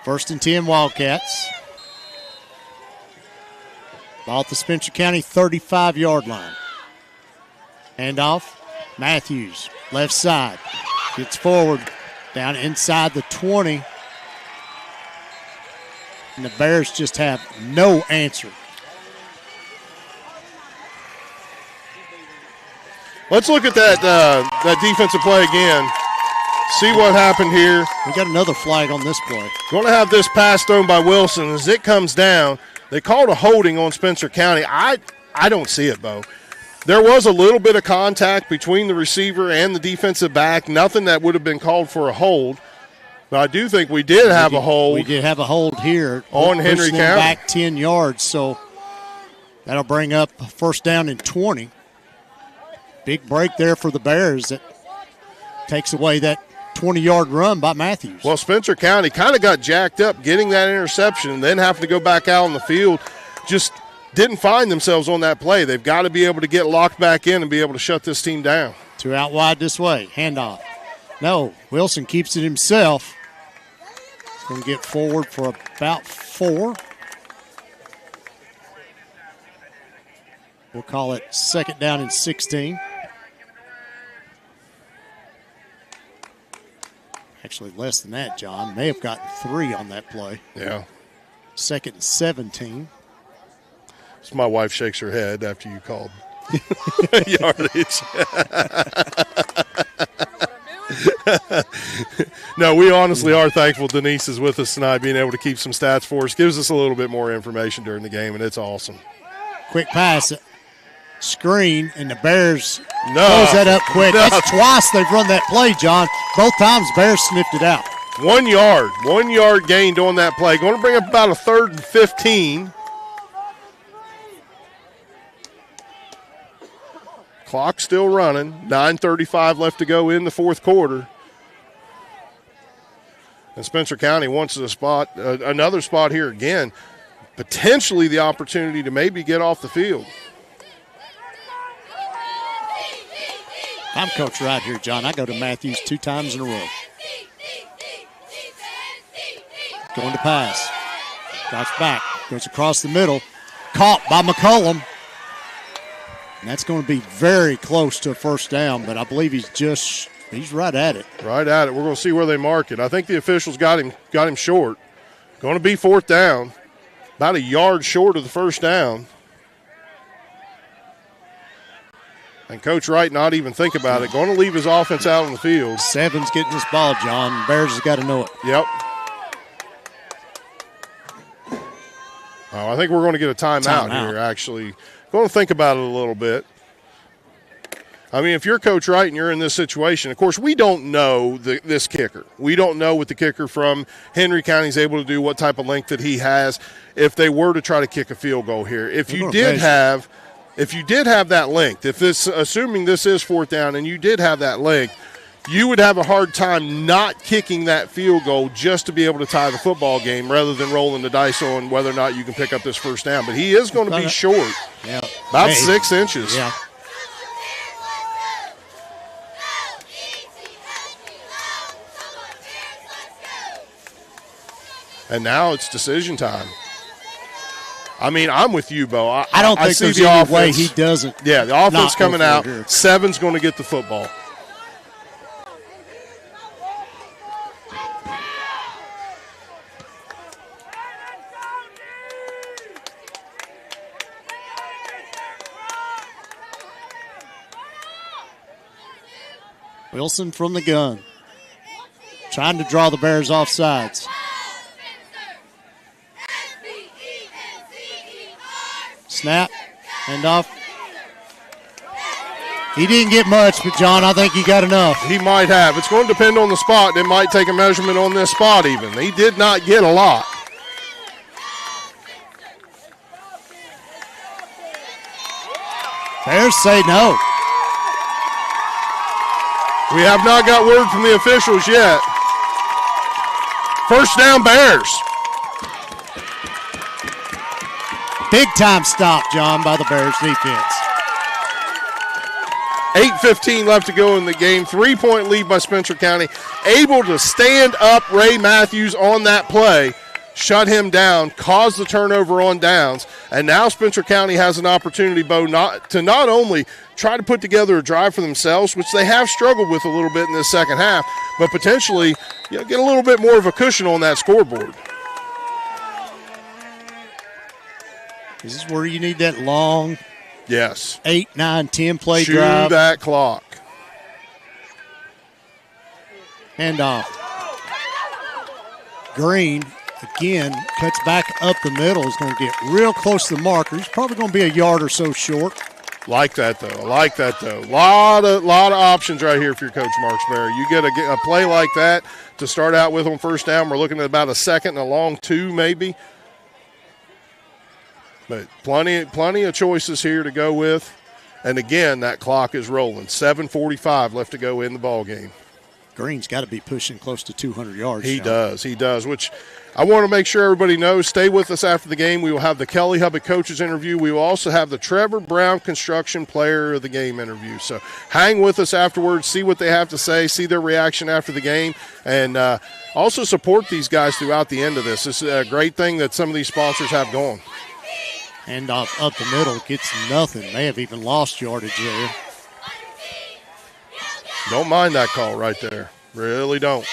First and 10 Wildcats. Ball at the Spencer County 35-yard line. Handoff. Matthews, left side. Gets forward, down inside the 20. And the Bears just have no answer. Let's look at that defensive play again. see what happened here. We got another flag on this play. Going to have this pass thrown by Wilson. As it comes down, they called a holding on Spencer County. I don't see it, Bo. There was a little bit of contact between the receiver and the defensive back. Nothing that would have been called for a hold. But I do think we did have a hold. We did have a hold here on Henry County. Back 10 yards, so that'll bring up first down and 20. Big break there for the Bears that takes away that 20-yard run by Matthews. Well, Spencer County kind of got jacked up getting that interception and then having to go back out on the field. Just didn't find themselves on that play. They've got to be able to get locked back in and be able to shut this team down. 2 out wide this way. Handoff. No, Wilson keeps it himself. He's going to get forward for about 4. We'll call it second down and 16. Actually, less than that, John. May have gotten 3 on that play. Yeah. Second and 17. So my wife shakes her head after you called yardage. No, we honestly are thankful Denise is with us tonight, being able to keep some stats for us. Gives us a little bit more information during the game, and it's awesome. Quick pass. Screen, and the Bears close that up quick. That's twice they've run that play, John. Both times Bears sniffed it out. 1 yard. 1 yard gained on that play. Going to bring up about a 3rd and 15. Clock still running. 9:35 left to go in the fourth quarter. And Spencer County wants a spot, another spot here again. Potentially the opportunity to maybe get off the field. I'm Coach Wright here, John. I go to Matthews 2 times in a row. Going to pass. Drops back. Goes across the middle. Caught by McCullum. And that's going to be very close to a first down, but I believe he's right at it. Right at it. We're going to see where they mark it. I think the officials got him short. Going to be 4th down. About a yard short of the first down. And Coach Wright not even think about it. Going to leave his offense out on the field. 7's getting this ball, John. Bears has got to know it. Yep. Oh, I think we're going to get a timeout here, actually. Going to think about it a little bit. I mean, if you're Coach Wright and you're in this situation, of course, we don't know this kicker. We don't know what the kicker from Henry County is able to do, what type of length that he has, if they were to try to kick a field goal here. If you did have that length, assuming this is 4th down and you did have that length, you would have a hard time not kicking that field goal just to be able to tie the football game rather than rolling the dice on whether or not you can pick up this first down. But he is going to be short, about 6 inches. Yeah. And now it's decision time. I mean, I'm with you, Bo. I don't think there's any way he doesn't. Yeah, the offense coming out. 7's going to get the football. Wilson from the gun. Trying to draw the Bears off sides. Snap. Hand off. He didn't get much, but, John, I think he got enough. He might have. It's going to depend on the spot. It might take a measurement on this spot even. He did not get a lot. Bears say no. We have not got word from the officials yet. First down, Bears. Big time stop, John, by the Bears defense. 8:15 left to go in the game. 3-point lead by Spencer County. Able to stand up Ray Matthews on that play, shut him down, cause the turnover on downs, and now Spencer County has an opportunity, Bo, not only try to put together a drive for themselves, which they have struggled with a little bit in this second half, but potentially get a little bit more of a cushion on that scoreboard. This is where you need that long 8, 9, 10 play Chew drive. that clock. Handoff. Green, again, cuts back up the middle. Is going to get real close to the marker. He's probably going to be a yard or so short. Like that, though. Lot of options right here for your coach, Marksberry. You get a play like that to start out with on first down. We're looking at about a second and a long 2 maybe. But plenty of choices here to go with. And, again, that clock is rolling. 7:45 left to go in the ball game. Green's got to be pushing close to 200 yards. He does, which I want to make sure everybody knows. Stay with us after the game. We will have the Kelly Hubbard coaches interview. We will also have the Trevor Brown construction player of the game interview. So hang with us afterwards, see what they have to say, see their reaction after the game, and also support these guys throughout the end of this. This is a great thing that some of these sponsors have going. And up the middle, gets nothing. May have even lost yardage there. Don't mind that call right there. Really don't.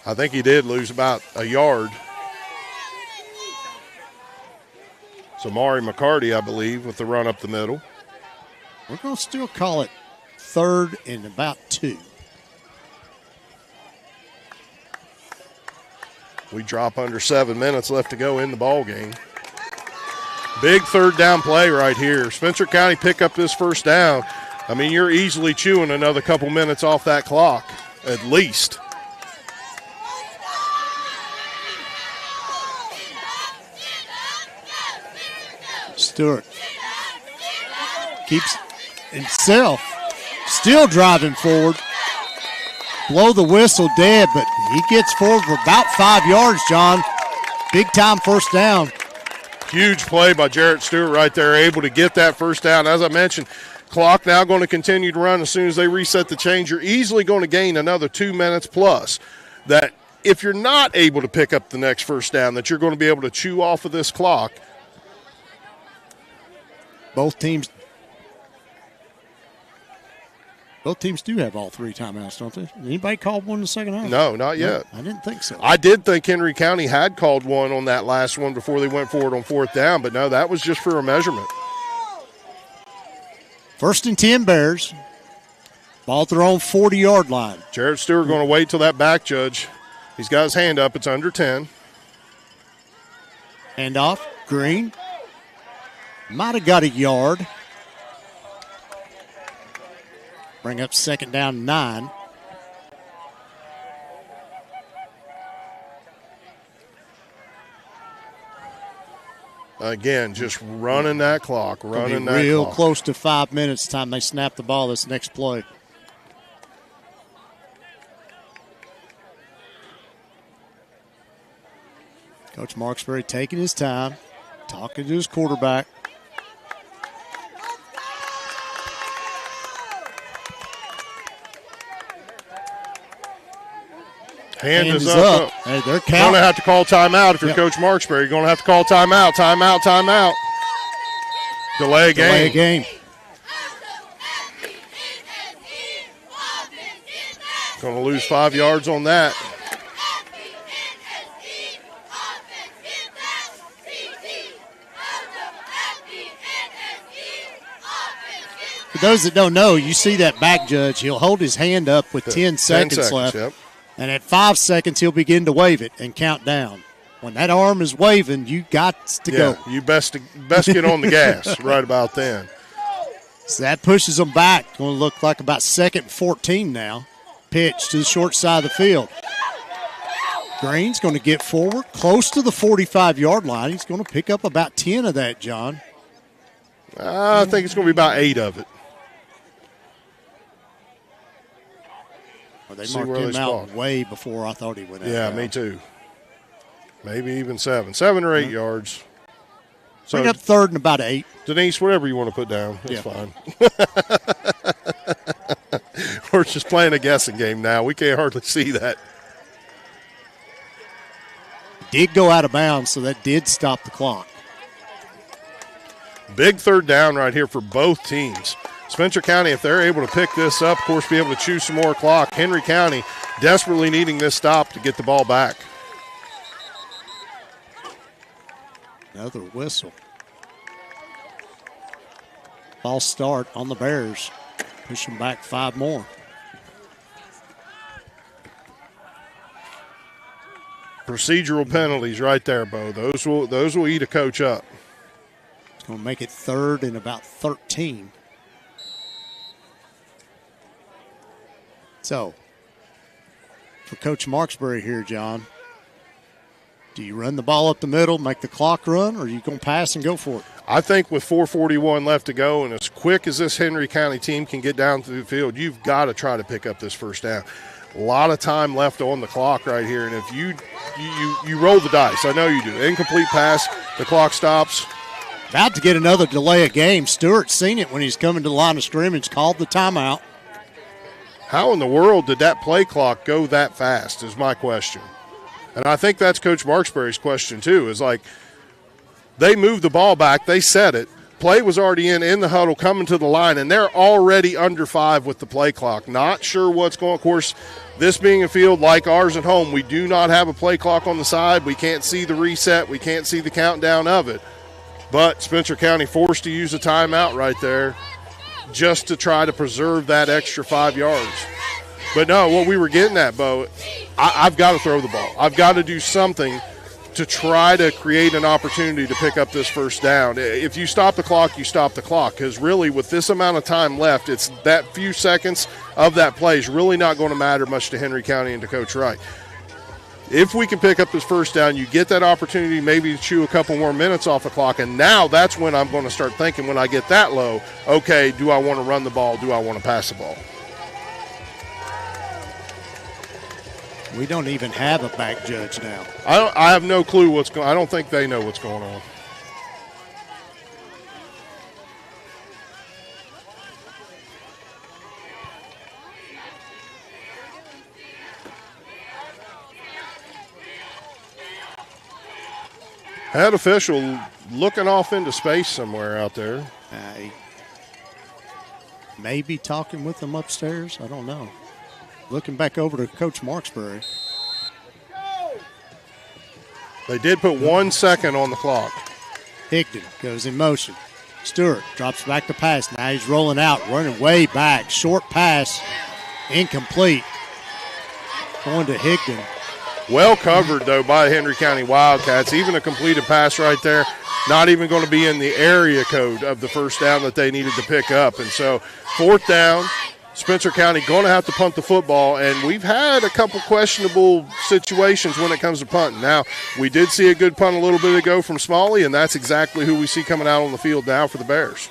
I think he did lose about a yard. So Mari McCarty, I believe, with the run up the middle. We're going to still call it 3rd and about 2. We drop under 7 minutes left to go in the ball game. Big 3rd down play right here. Spencer County pick up this first down. I mean, you're easily chewing another couple minutes off that clock, at least. Stewart keeps himself still driving forward. Blow the whistle dead, but he gets forward for about 5 yards, John. Big time first down. Huge play by Jarrett Stewart right there, able to get that first down. As I mentioned, clock now going to continue to run as soon as they reset the change. You're easily going to gain another 2 minutes plus. That if you're not able to pick up the next first down, that you're going to be able to chew off of this clock. Both teams do have all 3 timeouts, don't they? Anybody called one in the second half? No, not yet. I didn't think so. I did think Henry County had called one on that last one before they went forward on 4th down, but no, that was just for a measurement. 1st and 10 Bears. Ball at their own 40-yard line. Jarrett Stewart going to wait till that back judge. He's got his hand up. It's under 10. Handoff. Green. Might have got a yard. Bring up 2nd down 9. Again, just running that clock, running that real clock. Close to 5 minutes time they snap the ball this next play. Coach Marksberry taking his time, talking to his quarterback. Hand is up. Hey, they're counting. You're going to have to call timeout if you're Coach Marksberry. You're going to have to call timeout, timeout. Delay a game. Going to lose 5 yards on that. For those that don't know, you see that back judge, he'll hold his hand up with 10 seconds left. Yep. And at 5 seconds, he'll begin to wave it and count down. When that arm is waving, you got to go. You best get on the gas right about then. So that pushes them back. Going to look like about 2nd and 14 now. Pitch to the short side of the field. Green's going to get forward close to the 45-yard line. He's going to pick up about 10 of that, John. I think it's going to be about 8 of it. Well, they marked him out way before I thought he went out. Yeah, me too. Maybe even 7. 7 or 8 yards. Bring up 3rd and about 8. Denise, whatever you want to put down, it's fine. We're just playing a guessing game now. We can't hardly see that. Did go out of bounds, so that did stop the clock. Big 3rd down right here for both teams. Spencer County, if they're able to pick this up, of course, be able to chew some more clock. Henry County desperately needing this stop to get the ball back. Another whistle. False start on the Bears. Push them back 5 more. Procedural penalties right there, Bo. Those will eat a coach up. It's going to make it 3rd and about 13. So, for Coach Marksbury here, John, do you run the ball up the middle, make the clock run, or are you going to pass and go for it? I think with 4:41 left to go, and as quick as this Henry County team can get down through the field, you've got to try to pick up this first down. A lot of time left on the clock right here, and if you roll the dice, I know you do. Incomplete pass, the clock stops. About to get another delay of game. Stewart's seen it when he's coming to the line of scrimmage, called the timeout. How in the world did that play clock go that fast is my question. And I think that's Coach Marksbury's question too, is like they moved the ball back, they set it. Play was already in the huddle coming to the line, and they're already under 5 with the play clock. Not sure what's going on. Of course, this being a field like ours at home, we do not have a play clock on the side. We can't see the reset. We can't see the countdown of it. But Spencer County forced to use a timeout right there just to try to preserve that extra 5 yards. But no, what we were getting at, Bo, I've got to throw the ball. I've got to do something to try to create an opportunity to pick up this first down. If you stop the clock, you stop the clock, because really with this amount of time left, it's that few seconds of that play is really not going to matter much to Henry County and to Coach Wright. If we can pick up this first down, you get that opportunity maybe to chew a couple more minutes off the clock, and now that's when I'm going to start thinking when I get that low, okay, do I want to run the ball? Do I want to pass the ball? We don't even have a back judge now. I have no clue what's going on. I don't think they know what's going on. Head official looking off into space somewhere out there. Maybe talking with them upstairs. I don't know. Looking back over to Coach Marksbury. They did put 1 second on the clock. Higdon goes in motion. Stewart drops back to pass. Now he's rolling out, running way back. Short pass, incomplete. Going to Higdon. Well covered, though, by Henry County Wildcats. Even a completed pass right there, not even going to be in the area code of the first down that they needed to pick up. And so 4th down, Spencer County going to have to punt the football, and we've had a couple questionable situations when it comes to punting. Now, we did see a good punt a little bit ago from Smalley, and that's exactly who we see coming out on the field now for the Bears.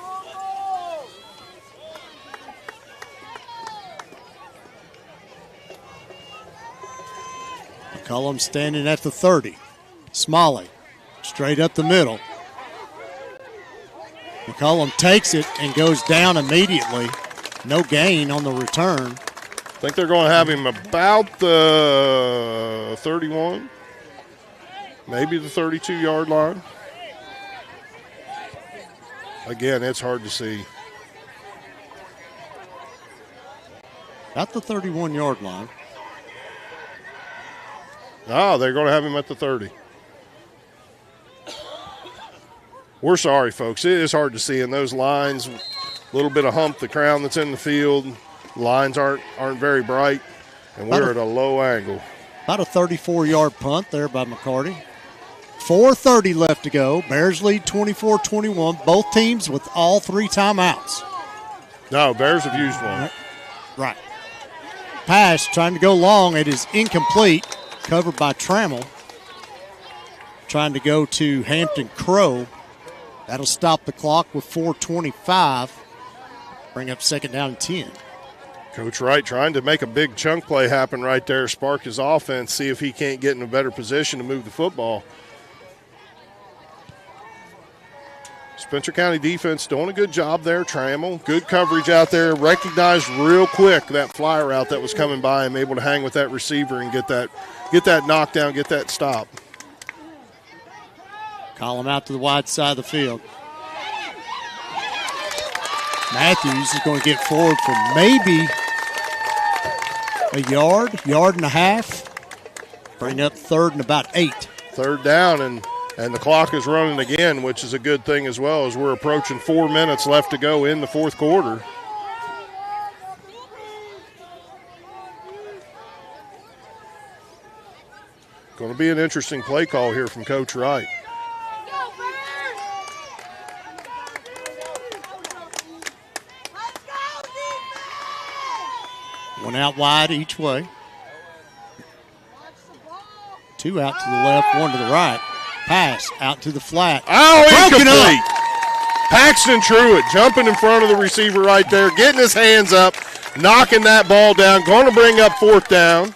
McCullum standing at the 30. Smalley straight up the middle. McCullum takes it and goes down immediately. No gain on the return. I think they're going to have him about the 31, maybe the 32-yard line. Again, it's hard to see. About the 31-yard line. Oh, they're going to have him at the 30. We're sorry, folks. It is hard to see in those lines. A little bit of hump, the crown that's in the field. Lines aren't very bright, and we're at a low angle. About a 34-yard punt there by McCarty. 4:30 left to go. Bears lead 24-21. Both teams with all 3 timeouts. No, Bears have used one. Right. Pass trying to go long. It is incomplete. Covered by Trammell. Trying to go to Hampton Crow. That'll stop the clock with 4:25. Bring up 2nd down and 10. Coach Wright trying to make a big chunk play happen right there, spark his offense, see if he can't get in a better position to move the football. Spencer County defense doing a good job there. Trammell, good coverage out there. Recognized real quick that fly route that was coming by him, able to hang with that receiver and get that knockdown, get that stop. Call him out to the wide side of the field. Matthews is going to get forward for maybe a yard and a half. Bring up 3rd and about 8. 3rd down, and the clock is running again, which is a good thing as well, as we're approaching 4 minutes left to go in the 4th quarter. Going to be an interesting play call here from Coach Wright. One out wide each way. Two out to the left, one to the right. Pass out to the flat. Oh, incomplete. Paxton Truitt jumping in front of the receiver right there, getting his hands up, knocking that ball down, going to bring up 4th down.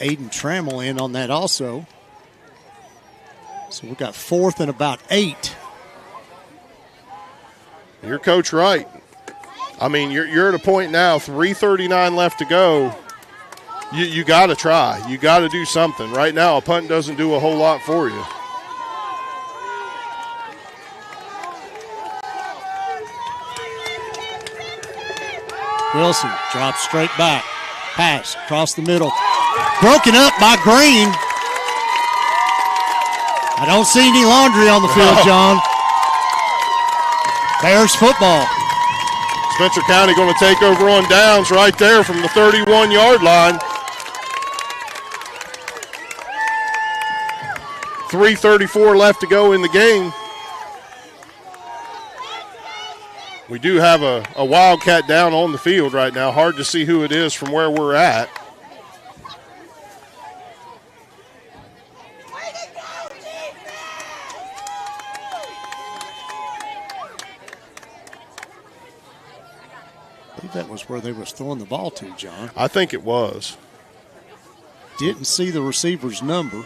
Aiden Trammell in on that also. So we've got 4th and about 8. You're Coach Wright. I mean, you're at a point now, 3:39 left to go. You got to try. You got to do something. Right now, a punt doesn't do a whole lot for you. Wilson drops straight back. Pass across the middle. Broken up by Green. I don't see any laundry on the field, John. Bears football. Spencer County going to take over on downs right there from the 31-yard line. 3:34 left to go in the game. We do have a Wildcat down on the field right now. Hard to see who it is from where we're at. I think that was where they was throwing the ball to, John. I think it was. Didn't see the receiver's number.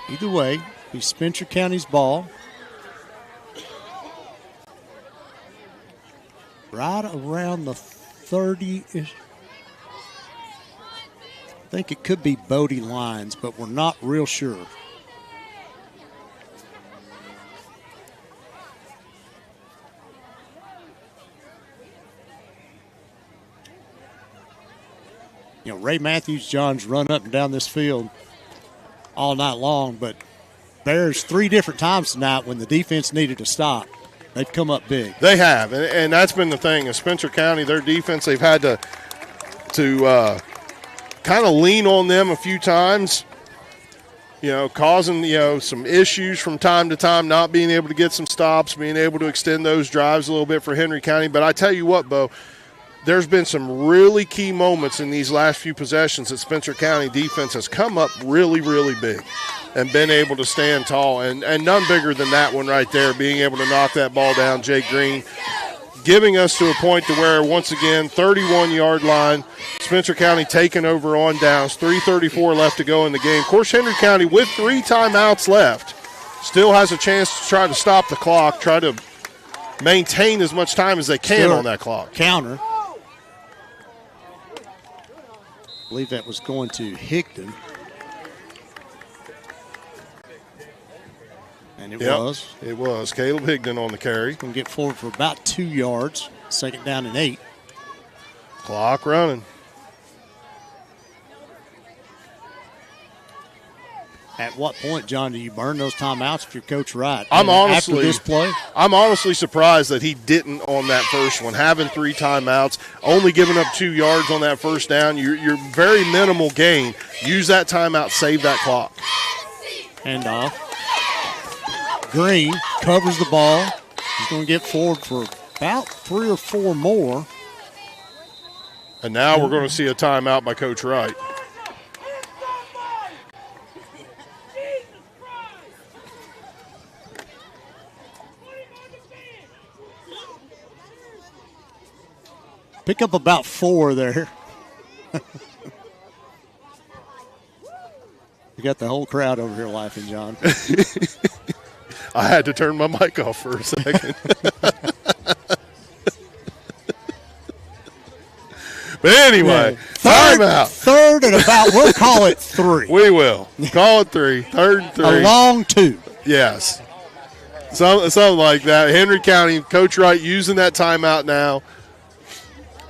Either way, be Spencer County's ball. Right around the 30-ish. I think it could be Bodie lines, but we're not real sure. You know, Ray Matthews, John's run up and down this field all night long, but Bears 3 different times tonight when the defense needed to stop. They've come up big. They have, and that's been the thing. In Spencer County, their defense, they've had to kind of lean on them a few times, you know, causing, you know, some issues from time to time, not being able to get some stops, being able to extend those drives a little bit for Henry County. But I tell you what, Bo, there's been some really key moments in these last few possessions that Spencer County defense has come up really, really big and been able to stand tall. And none bigger than that one right there, being able to knock that ball down, Jake Green, giving us to a point to where, once again, 31-yard line, Spencer County taking over on downs, 3:34 left to go in the game. Of course, Henry County, with 3 timeouts left, still has a chance to try to stop the clock, try to maintain as much time as they can on that clock. Counter. I believe that was going to Higdon. And it was. It was. Caleb Higdon on the carry. Going to get forward for about 2 yards. 2nd down and 8. Clock running. At what point, John, do you burn those timeouts if you're Coach Wright? After this play? I'm honestly surprised that he didn't on that first one, having 3 timeouts, only giving up 2 yards on that first down. You're very minimal gain. Use that timeout, save that clock. Hand off. Green covers the ball. He's going to get forward for about 3 or 4 more. And now we're going to see a timeout by Coach Wright. Pick up about 4 there. You got the whole crowd over here laughing, John. I had to turn my mic off for a second. But anyway, timeout. 3rd and about, we'll call it 3. We will. Call it 3. 3rd and 3. A long 2. Yes. Something like that. Henry County, Coach Wright using that timeout now.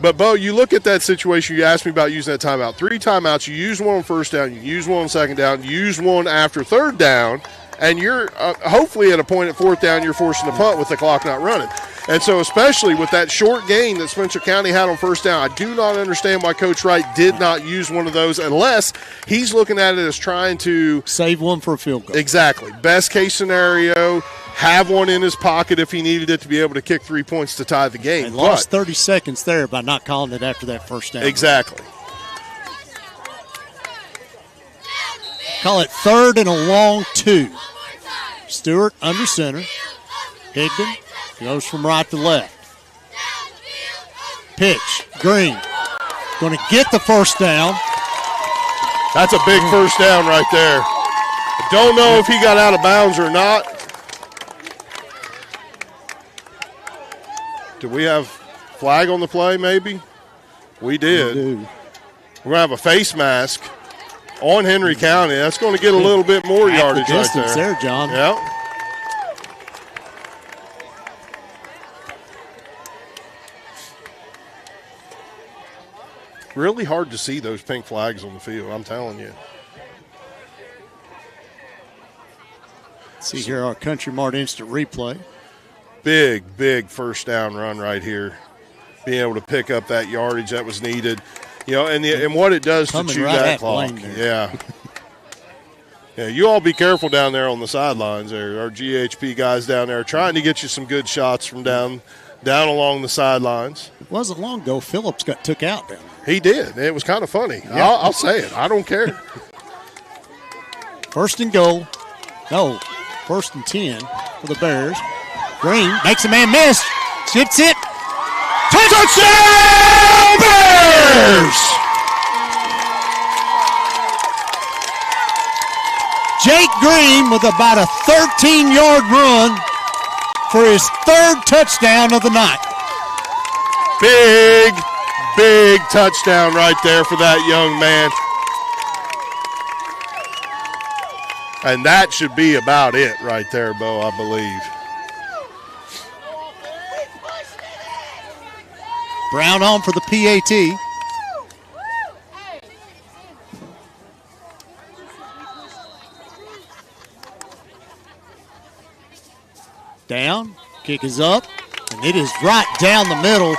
But, Bo, you look at that situation. You asked me about using that timeout. 3 timeouts. You use one on first down. You use one on second down. You use one after 3rd down. And you're hopefully at a point at 4th down, you're forcing the punt with the clock not running. And so especially with that short gain that Spencer County had on first down, I do not understand why Coach Wright did not use one of those unless he's looking at it as trying to save one for a field goal. Exactly. Best case scenario, have one in his pocket if he needed it to be able to kick 3 points to tie the game. And lost 30 seconds there by not calling it after that first down. Exactly. Call it 3rd and a long 2. Stewart under center. Higdon goes from right to left. Pitch. Green. Going to get the first down. That's a big first down right there. Don't know if he got out of bounds or not. Do we have flag on the play maybe? We did. We do. We're going to have a face mask on Henry County. That's going to get a little bit more yardage right there. John. Yep. Really hard to see those pink flags on the field, I'm telling you. See here our Country Mart instant replay. Big first down run right here. Being able to pick up that yardage that was needed. You know, and what it does to chew that clock. Yeah. Yeah, you all be careful down there on the sidelines there. Our GHP guys down there trying to get you some good shots from down along the sidelines. It wasn't long ago Phillips got took out down there. He did. It was kind of funny. Yeah. I'll say it. I don't care. 1st and goal. No, 1st and 10 for the Bears. Green makes a man miss. Shifts it. Touchdown Bears! Jake Green with about a 13-yard run for his 3rd touchdown of the night. Big touchdown right there for that young man. And that should be about it right there, Bo, I believe. Brown on for the PAT. Down, kick is up, and it is right down the middle.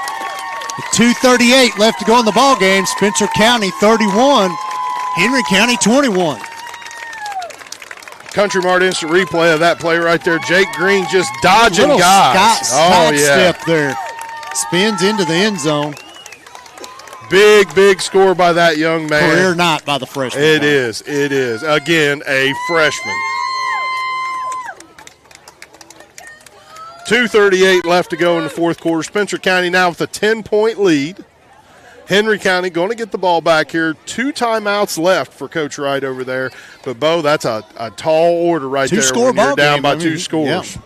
With 2:38 left to go in the ball game. Spencer County 31, Henry County 21. Country Mart instant replay of that play right there. Jake Green just dodging guys. Step there. Spins into the end zone. Big score by that young man. Career night by the freshman. It is. Again, a freshman. 2:38 left to go in the 4th quarter. Spencer County now with a 10-point lead. Henry County going to get the ball back here. 2 timeouts left for Coach Wright over there. But, Bo, that's a tall order right there when you're down by 2 scores. Yeah.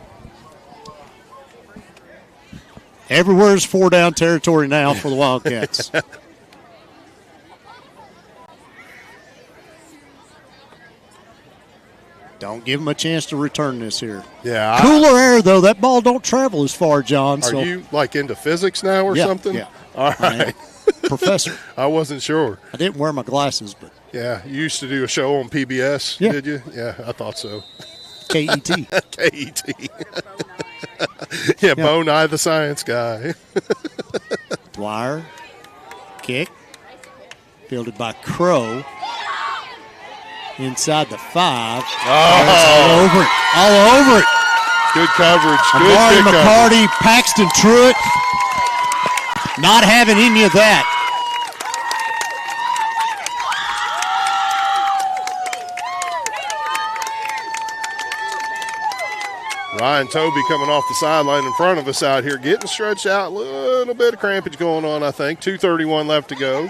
Everywhere's 4-down territory now for the Wildcats. Don't give them a chance to return this here. Yeah. Cooler air, though. That ball don't travel as far, John. Are you, like, into physics now or something? Yeah. All right. Professor. I wasn't sure. I didn't wear my glasses, but. Yeah. You used to do a show on PBS, did you? Yeah, I thought so. KET. KET. Yeah, Bo Nye the science guy. Dwyer. Kick. Fielded by Crow. Inside the 5. All over it. Good coverage. Amari Good McCarty, Paxton Truitt. Not having any of that. Ryan Toby coming off the sideline in front of us out here, getting stretched out. A little bit of crampage going on, I think. 2:31 left to go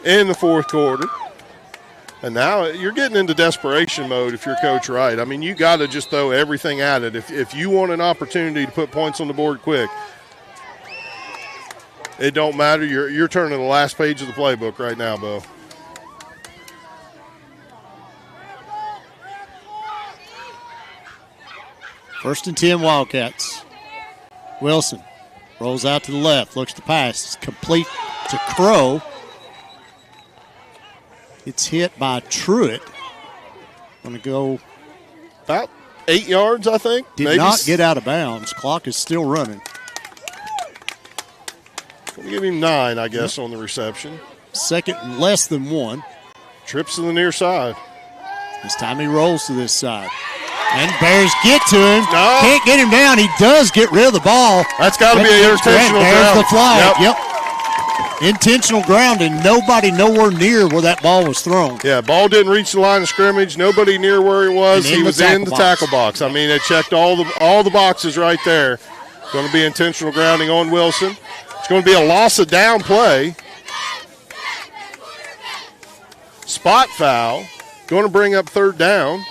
in the 4th quarter. And now you're getting into desperation mode if you're Coach Wright. I mean, you got to just throw everything at it. If you want an opportunity to put points on the board quick, it don't matter. You're turning the last page of the playbook right now, Bo. First and 10 Wildcats. Wilson rolls out to the left, looks to pass. It's complete to Crow. It's hit by Truitt. Going to go about 8 yards, I think. Did not get out of bounds. Clock is still running. We'll give him 9, I guess, on the reception. Second and less than 1. Trips to the near side. This time he rolls to this side. And Bears get to him. No. Can't get him down. He does get rid of the ball. That's got to be an intentional ground. There's the flag. Yep. Intentional grounding. Nobody nowhere near where that ball was thrown. Yeah, ball didn't reach the line of scrimmage. Nobody near where he was. He was in the tackle box. I mean, it checked all the boxes right there. It's going to be intentional grounding on Wilson. It's going to be a loss of down play. Spot foul. Going to bring up third down.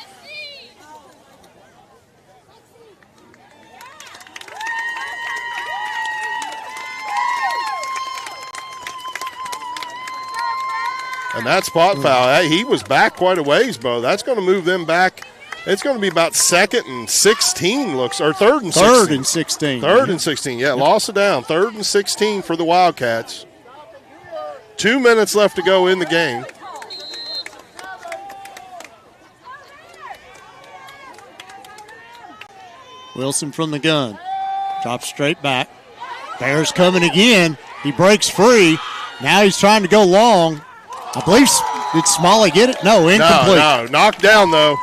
And that spot foul, he was back quite a ways, Bo. That's going to move them back. It's going to be about 2nd and 16 looks, or 3rd and 16. 3rd and 16. 3rd and 16, yeah, loss of down. 3rd and 16 for the Wildcats. 2 minutes left to go in the game. Wilson from the gun. Drops straight back. Bears coming again. He breaks free. Now he's trying to go long. I believe, did Smalley get it? No, incomplete. No, knocked down, though.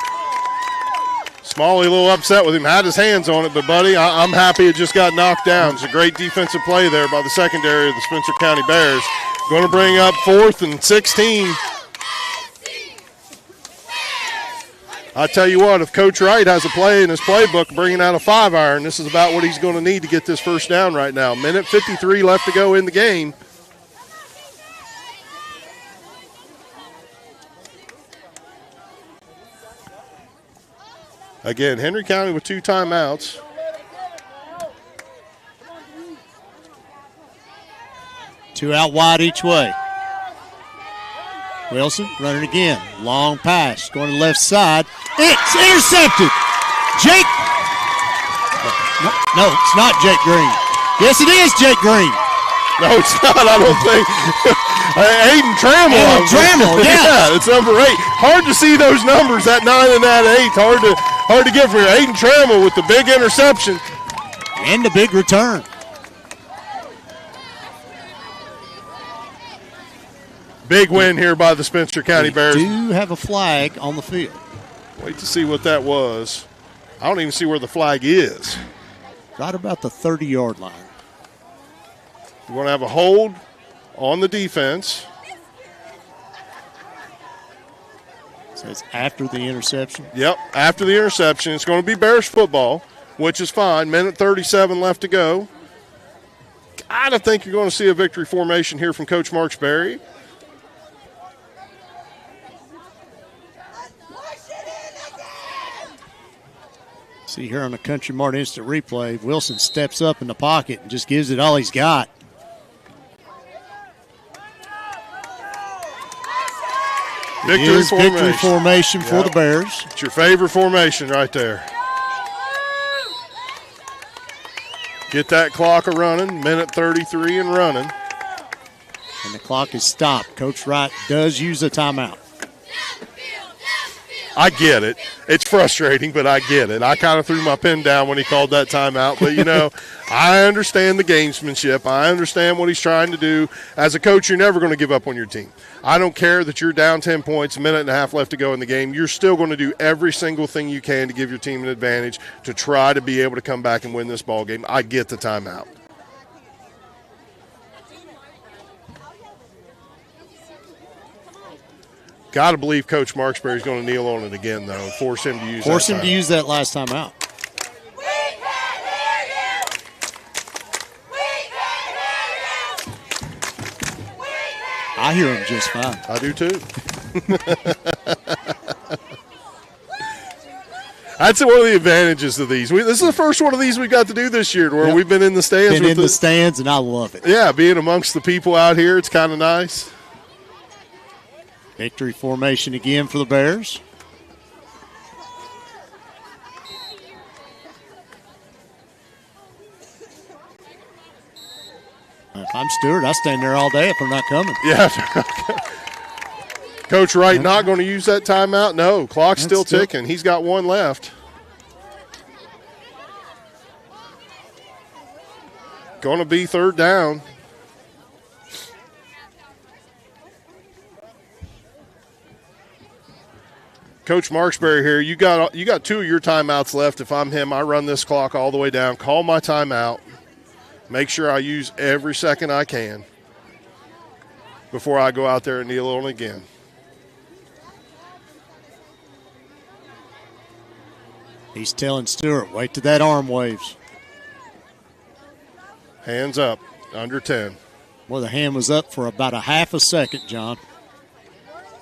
Smalley a little upset with him. Had his hands on it, but, buddy, I'm happy it just got knocked down. It's a great defensive play there by the secondary of the Spencer County Bears. Going to bring up 4th and 16. I tell you what, if Coach Wright has a play in his playbook bringing out a 5-iron, this is about what he's going to need to get this first down right now. Minute 53 left to go in the game. Again, Henry County with 2 timeouts. Two out wide each way. Wilson running again. Long pass. Going to the left side. It's intercepted. Jake. No, it's not Jake Green. Yes, it is Jake Green. No, it's not, I don't think. Aiden Trammell. Aiden Trammell, yeah. It's number 8. Hard to see those numbers, that 9 and that 8. Hard to get for you. Aiden Trammell with the big interception. And the big return. Big win here by the Spencer County Bears. We do have a flag on the field. Wait to see what that was. I don't even see where the flag is. Right about the 30-yard line. We're going to have a hold on the defense. So it's after the interception? Yep, after the interception. It's going to be Bears football, which is fine. Minute 37 left to go. I don't think you're going to see a victory formation here from Coach Marksberry. See here on the Country Mart Instant Replay, Wilson steps up in the pocket and just gives it all he's got. Victory formation for the Bears. It's your favorite formation right there. Get that clock a-running, minute 33 and running. And the clock is stopped. Coach Wright does use a timeout. I get it. It's frustrating, but I get it. I kind of threw my pen down when he called that timeout. But, you know, I understand the gamesmanship. I understand what he's trying to do. As a coach, you're never going to give up on your team. I don't care that you're down 10 points, a minute and a half left to go in the game. You're still going to do every single thing you can to give your team an advantage to try to be able to come back and win this ball game. I get the timeout. Got to believe Coach Marksberry's going to kneel on it again, though. Force him to use that last time out. I hear him just fine. I do too. That's one of the advantages of these. This is the first one of these we've got to do this year, where we've been in the stands. Been in the stands, and I love it. Yeah, being amongst the people out here, it's kind of nice. Victory formation again for the Bears. If I'm Stewart, I stand there all day if I'm not coming. Yeah. Coach Wright not going to use that timeout? No, clock's still ticking. He's got one left. going to be third down. Coach Marksberry here, you got 2 of your timeouts left. If I'm him, I run this clock all the way down, call my timeout, make sure I use every second I can before I go out there and kneel on again. He's telling Stewart, wait till that arm waves. Hands up, under 10. Well, the hand was up for about a half a second, John,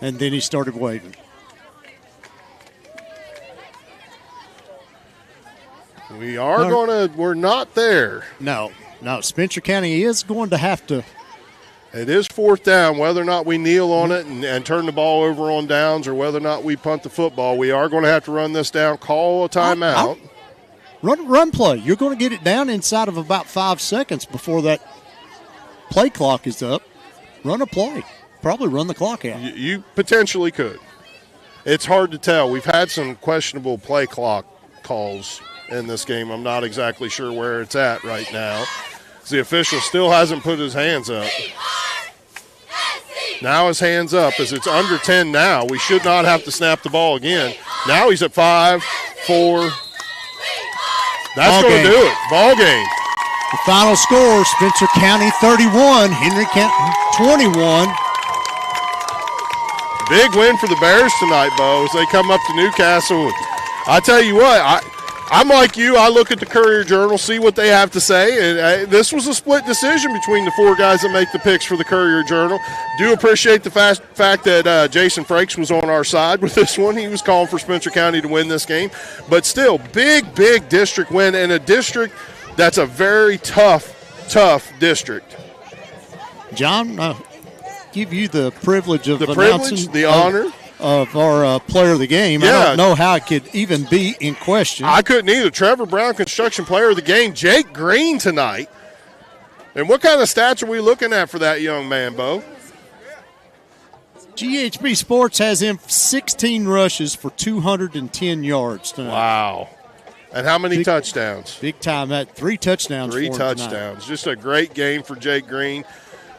and then he started waving. We're not there. No. Spencer County is going to have to. It is fourth down. Whether or not we kneel on it and turn the ball over on downs or whether or not we punt the football, we are going to have to run this down, call a timeout. Run play. You're going to get it down inside of about 5 seconds before that play clock is up. Run a play. Probably run the clock out. You potentially could. It's hard to tell. We've had some questionable play clock calls in this game. I'm not exactly sure where it's at right now. The official still hasn't put his hands up. Now his hands up as it's under 10 now. We should not have to snap the ball again. Now he's at 5, 4. That's going to do it. Ball game. The final score, Spencer County 31, Henry County 21. Big win for the Bears tonight, Bo, as they come up to Newcastle. I tell you what, I'm like you. I look at the Courier-Journal, see what they have to say. And this was a split decision between the 4 guys that make the picks for the Courier-Journal. Do appreciate the fact that Jason Frakes was on our side with this one. He was calling for Spencer County to win this game. But still, big district win in a district that's a very tough district. John, give you the privilege of the honor of our player of the game. Yeah. I don't know how it could even be in question. I couldn't either. Trevor Brown, construction player of the game. Jake Green tonight. And what kind of stats are we looking at for that young man, Bo? GHP-SPORTS has him 16 rushes for 210 yards tonight. Wow. And how many touchdowns? Big time. 3 touchdowns. 3 touchdowns. Just a great game for Jake Green.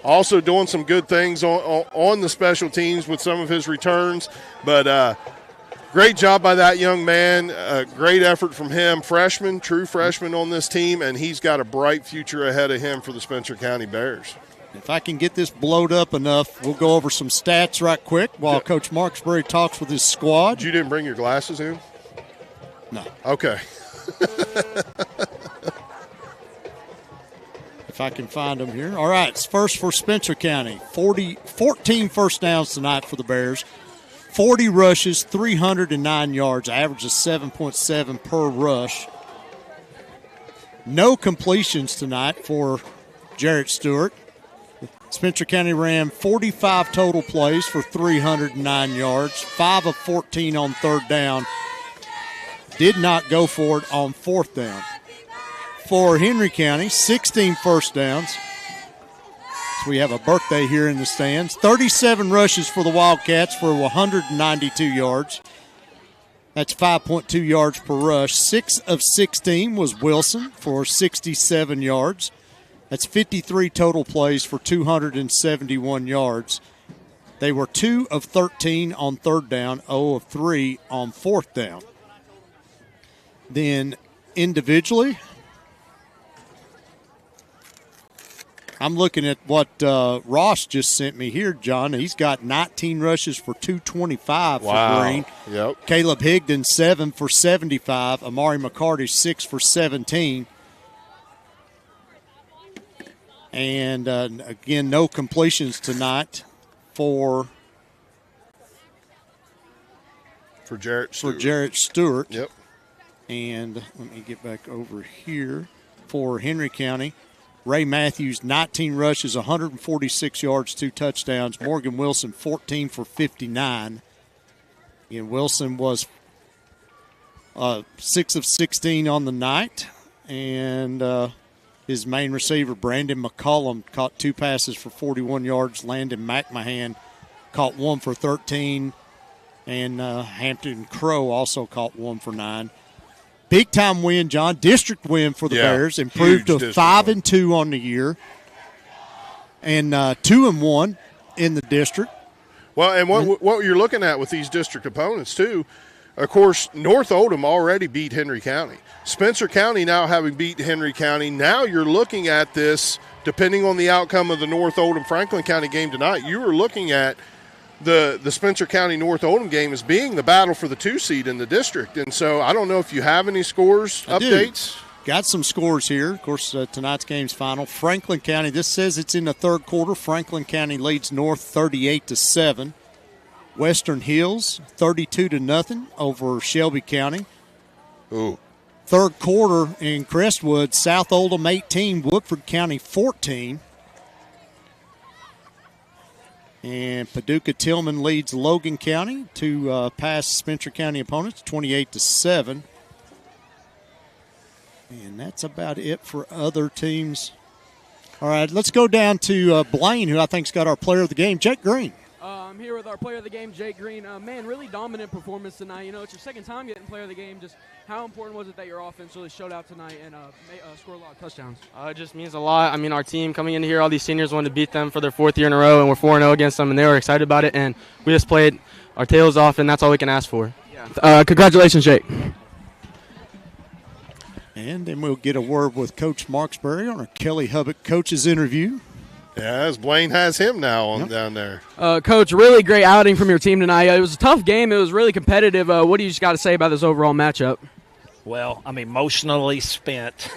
Also doing some good things on the special teams with some of his returns. But great job by that young man. Great effort from him. True freshman on this team, and he's got a bright future ahead of him for the Spencer County Bears. If I can get this blowed up enough, we'll go over some stats right quick while Coach Marksbury talks with his squad. You didn't bring your glasses in? No. Okay. If I can find them here. All right, first for Spencer County. 14 first downs tonight for the Bears. 40 rushes, 309 yards, average of 7.7 per rush. No completions tonight for Jarrett Stewart. Spencer County ran 45 total plays for 309 yards, 5 of 14 on third down. Did not go for it on fourth down. For Henry County, 16 first downs. So we have a birthday here in the stands. 37 rushes for the Wildcats for 192 yards. That's 5.2 yards per rush. 6 of 16 was Wilson for 67 yards. That's 53 total plays for 271 yards. They were 2 of 13 on third down, 0 of 3 on fourth down. Then individually, I'm looking at what Ross just sent me here, John. He's got 19 rushes for 225 for Green. Yep. Caleb Higdon, 7 for 75. Amari McCarty, 6 for 17. And, again, no completions tonight for Jarrett Stewart. Yep. And let me get back over here for Henry County. Ray Matthews, 19 rushes, 146 yards, 2 touchdowns. Morgan Wilson, 14 for 59. And Wilson was 6 of 16 on the night. And his main receiver, Brandon McCollum, caught 2 passes for 41 yards. Landon McMahon caught 1 for 13. And Hampton Crow also caught 1 for 9. Big-time win, John. District win for the Bears. Improved to 5-2 on the year. And 2-1 in the district. Well, and what you're looking at with these district opponents, too, of course, North Oldham already beat Henry County. Spencer County now having beat Henry County. Now you're looking at this, depending on the outcome of the North Oldham-Franklin County game tonight, you were looking at the Spencer County-North Oldham game as being the battle for the 2 seed in the district. And so I don't know if you have any scores, updates. Got some scores here. Of course, tonight's game's final. Franklin County, this says it's in the third quarter. Franklin County leads North 38-7. Western Hills 32-0 over Shelby County. Ooh. Third quarter in Crestwood, South Oldham 18, Woodford County 14. And Paducah Tillman leads Logan County to pass Spencer County opponents 28-7. And that's about it for other teams. All right, let's go down to Blaine, who I think's got our player of the game, Jake Green. I'm here with our player of the game, Jake Green. Man, really dominant performance tonight. You know, it's your second time getting player of the game. Just how important was it that your offense really showed out tonight and scored a lot of touchdowns? It just means a lot. I mean, our team coming into here, all these seniors wanted to beat them for their 4th year in a row, and we're 4-0 against them, and they were excited about it. And we just played our tails off, and that's all we can ask for. Yeah. Congratulations, Jake. And then we'll get a word with Coach Marksbury on our Kelly Hubbock coaches interview. Yeah, as Blaine has him now down there. Coach, really great outing from your team tonight. It was a tough game. It was really competitive. What do you just got to say about this overall matchup? Well, I'm emotionally spent.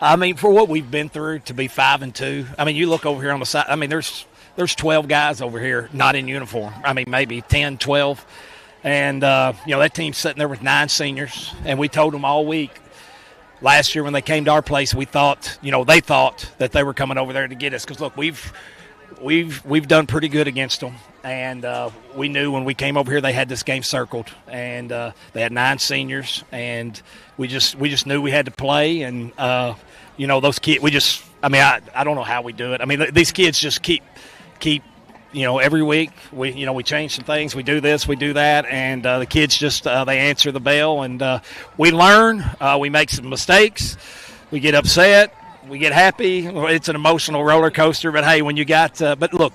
I mean, for what we've been through to be 5-2. I mean, you look over here on the side. I mean, there's 12 guys over here not in uniform. I mean, maybe 10, 12. And, that team's sitting there with 9 seniors. And we told them all week, last year when they came to our place, we thought, they thought that they were coming over there to get us. Because, look, we've done pretty good against them. And we knew when we came over here they had this game circled. And they had 9 seniors. And we just knew we had to play. And, those kids, I don't know how we do it. I mean, these kids just keep every week we change some things. We do this, we do that, and the kids just they answer the bell, and we learn. We make some mistakes. We get upset. We get happy. It's an emotional roller coaster. But hey, when you got but look,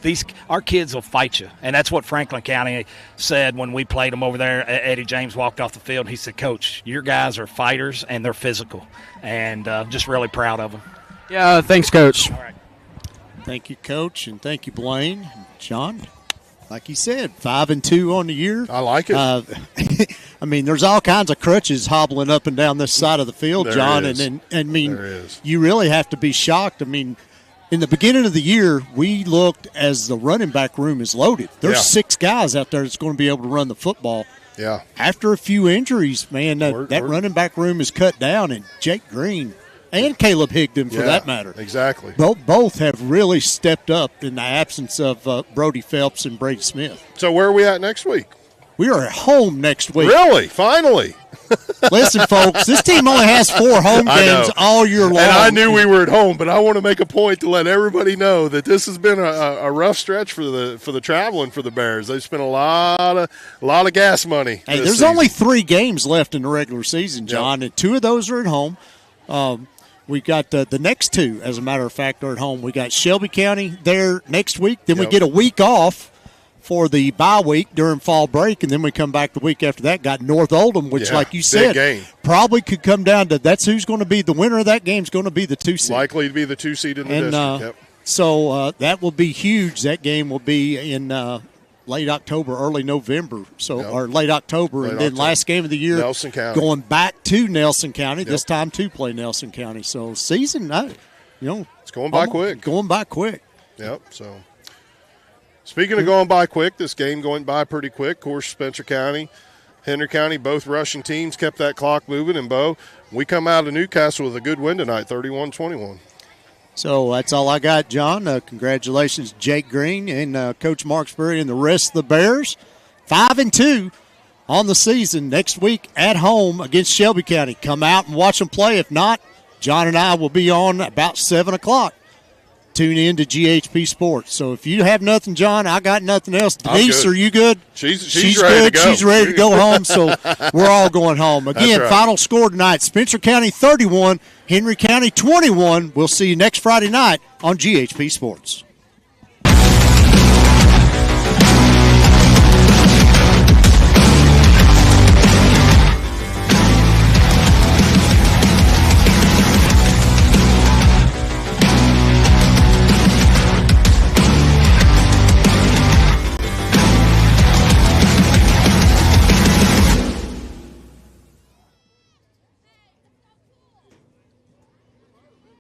our kids will fight you, and that's what Franklin County said when we played them over there. Eddie James walked off the field. He said, "Coach, your guys are fighters and they're physical," and just really proud of them. Yeah, thanks, Coach. All right. Thank you, Coach, and thank you, Blaine. John, like he said, 5-2 on the year. I like it. I mean, there's all kinds of crutches hobbling up and down this side of the field, there John. Is. And there is. You really have to be shocked. I mean, in the beginning of the year, we looked as the running back room is loaded. There's 6 guys out there that's going to be able to run the football. Yeah. After a few injuries, man, that running back room is cut down, and Jake Green and Caleb Higdon, for that matter. Exactly. Both have really stepped up in the absence of Brody Phelps and Brady Smith. So where are we at next week? We are at home next week. Really? Finally? Listen, folks, this team only has 4 home games all year long. And I knew we were at home, but I want to make a point to let everybody know that this has been a rough stretch for the traveling for the Bears. They've spent a lot of gas money. Hey, there's only 3 games left in the regular season, John, and 2 of those are at home. We got the next 2, as a matter of fact, are at home. We got Shelby County there next week. Then we get a week off for the bye week during fall break, and then we come back the week after that. Got North Oldham, which, like you said, probably could come down to that's who's going to be the winner of that game is going to be the 2 seed. Likely to be the 2 seed in the district. So that will be huge. That game will be in late October, early November, or late October, and then last game of the year, Nelson County, going back to Nelson County. This time to play Nelson County. So season, it's going by quick. Going by quick. Yep. So speaking of going by quick, this game going by pretty quick. Of course, Spencer County, Henry County, both rushing teams kept that clock moving. And Bo, we come out of Newcastle with a good win tonight, 31-21. So that's all I got, John. Congratulations, Jake Green and Coach Marksbury and the rest of the Bears. 5-2 on the season. Next week at home against Shelby County. Come out and watch them play. If not, John and I will be on about 7 o'clock. tune in to GHP Sports. So if you have nothing, John, I got nothing else. Denise, are you good? She's ready good. to go. She's ready to go home, so we're all going home. Again, final score tonight, Spencer County 31, Henry County 21. We'll see you next Friday night on GHP Sports.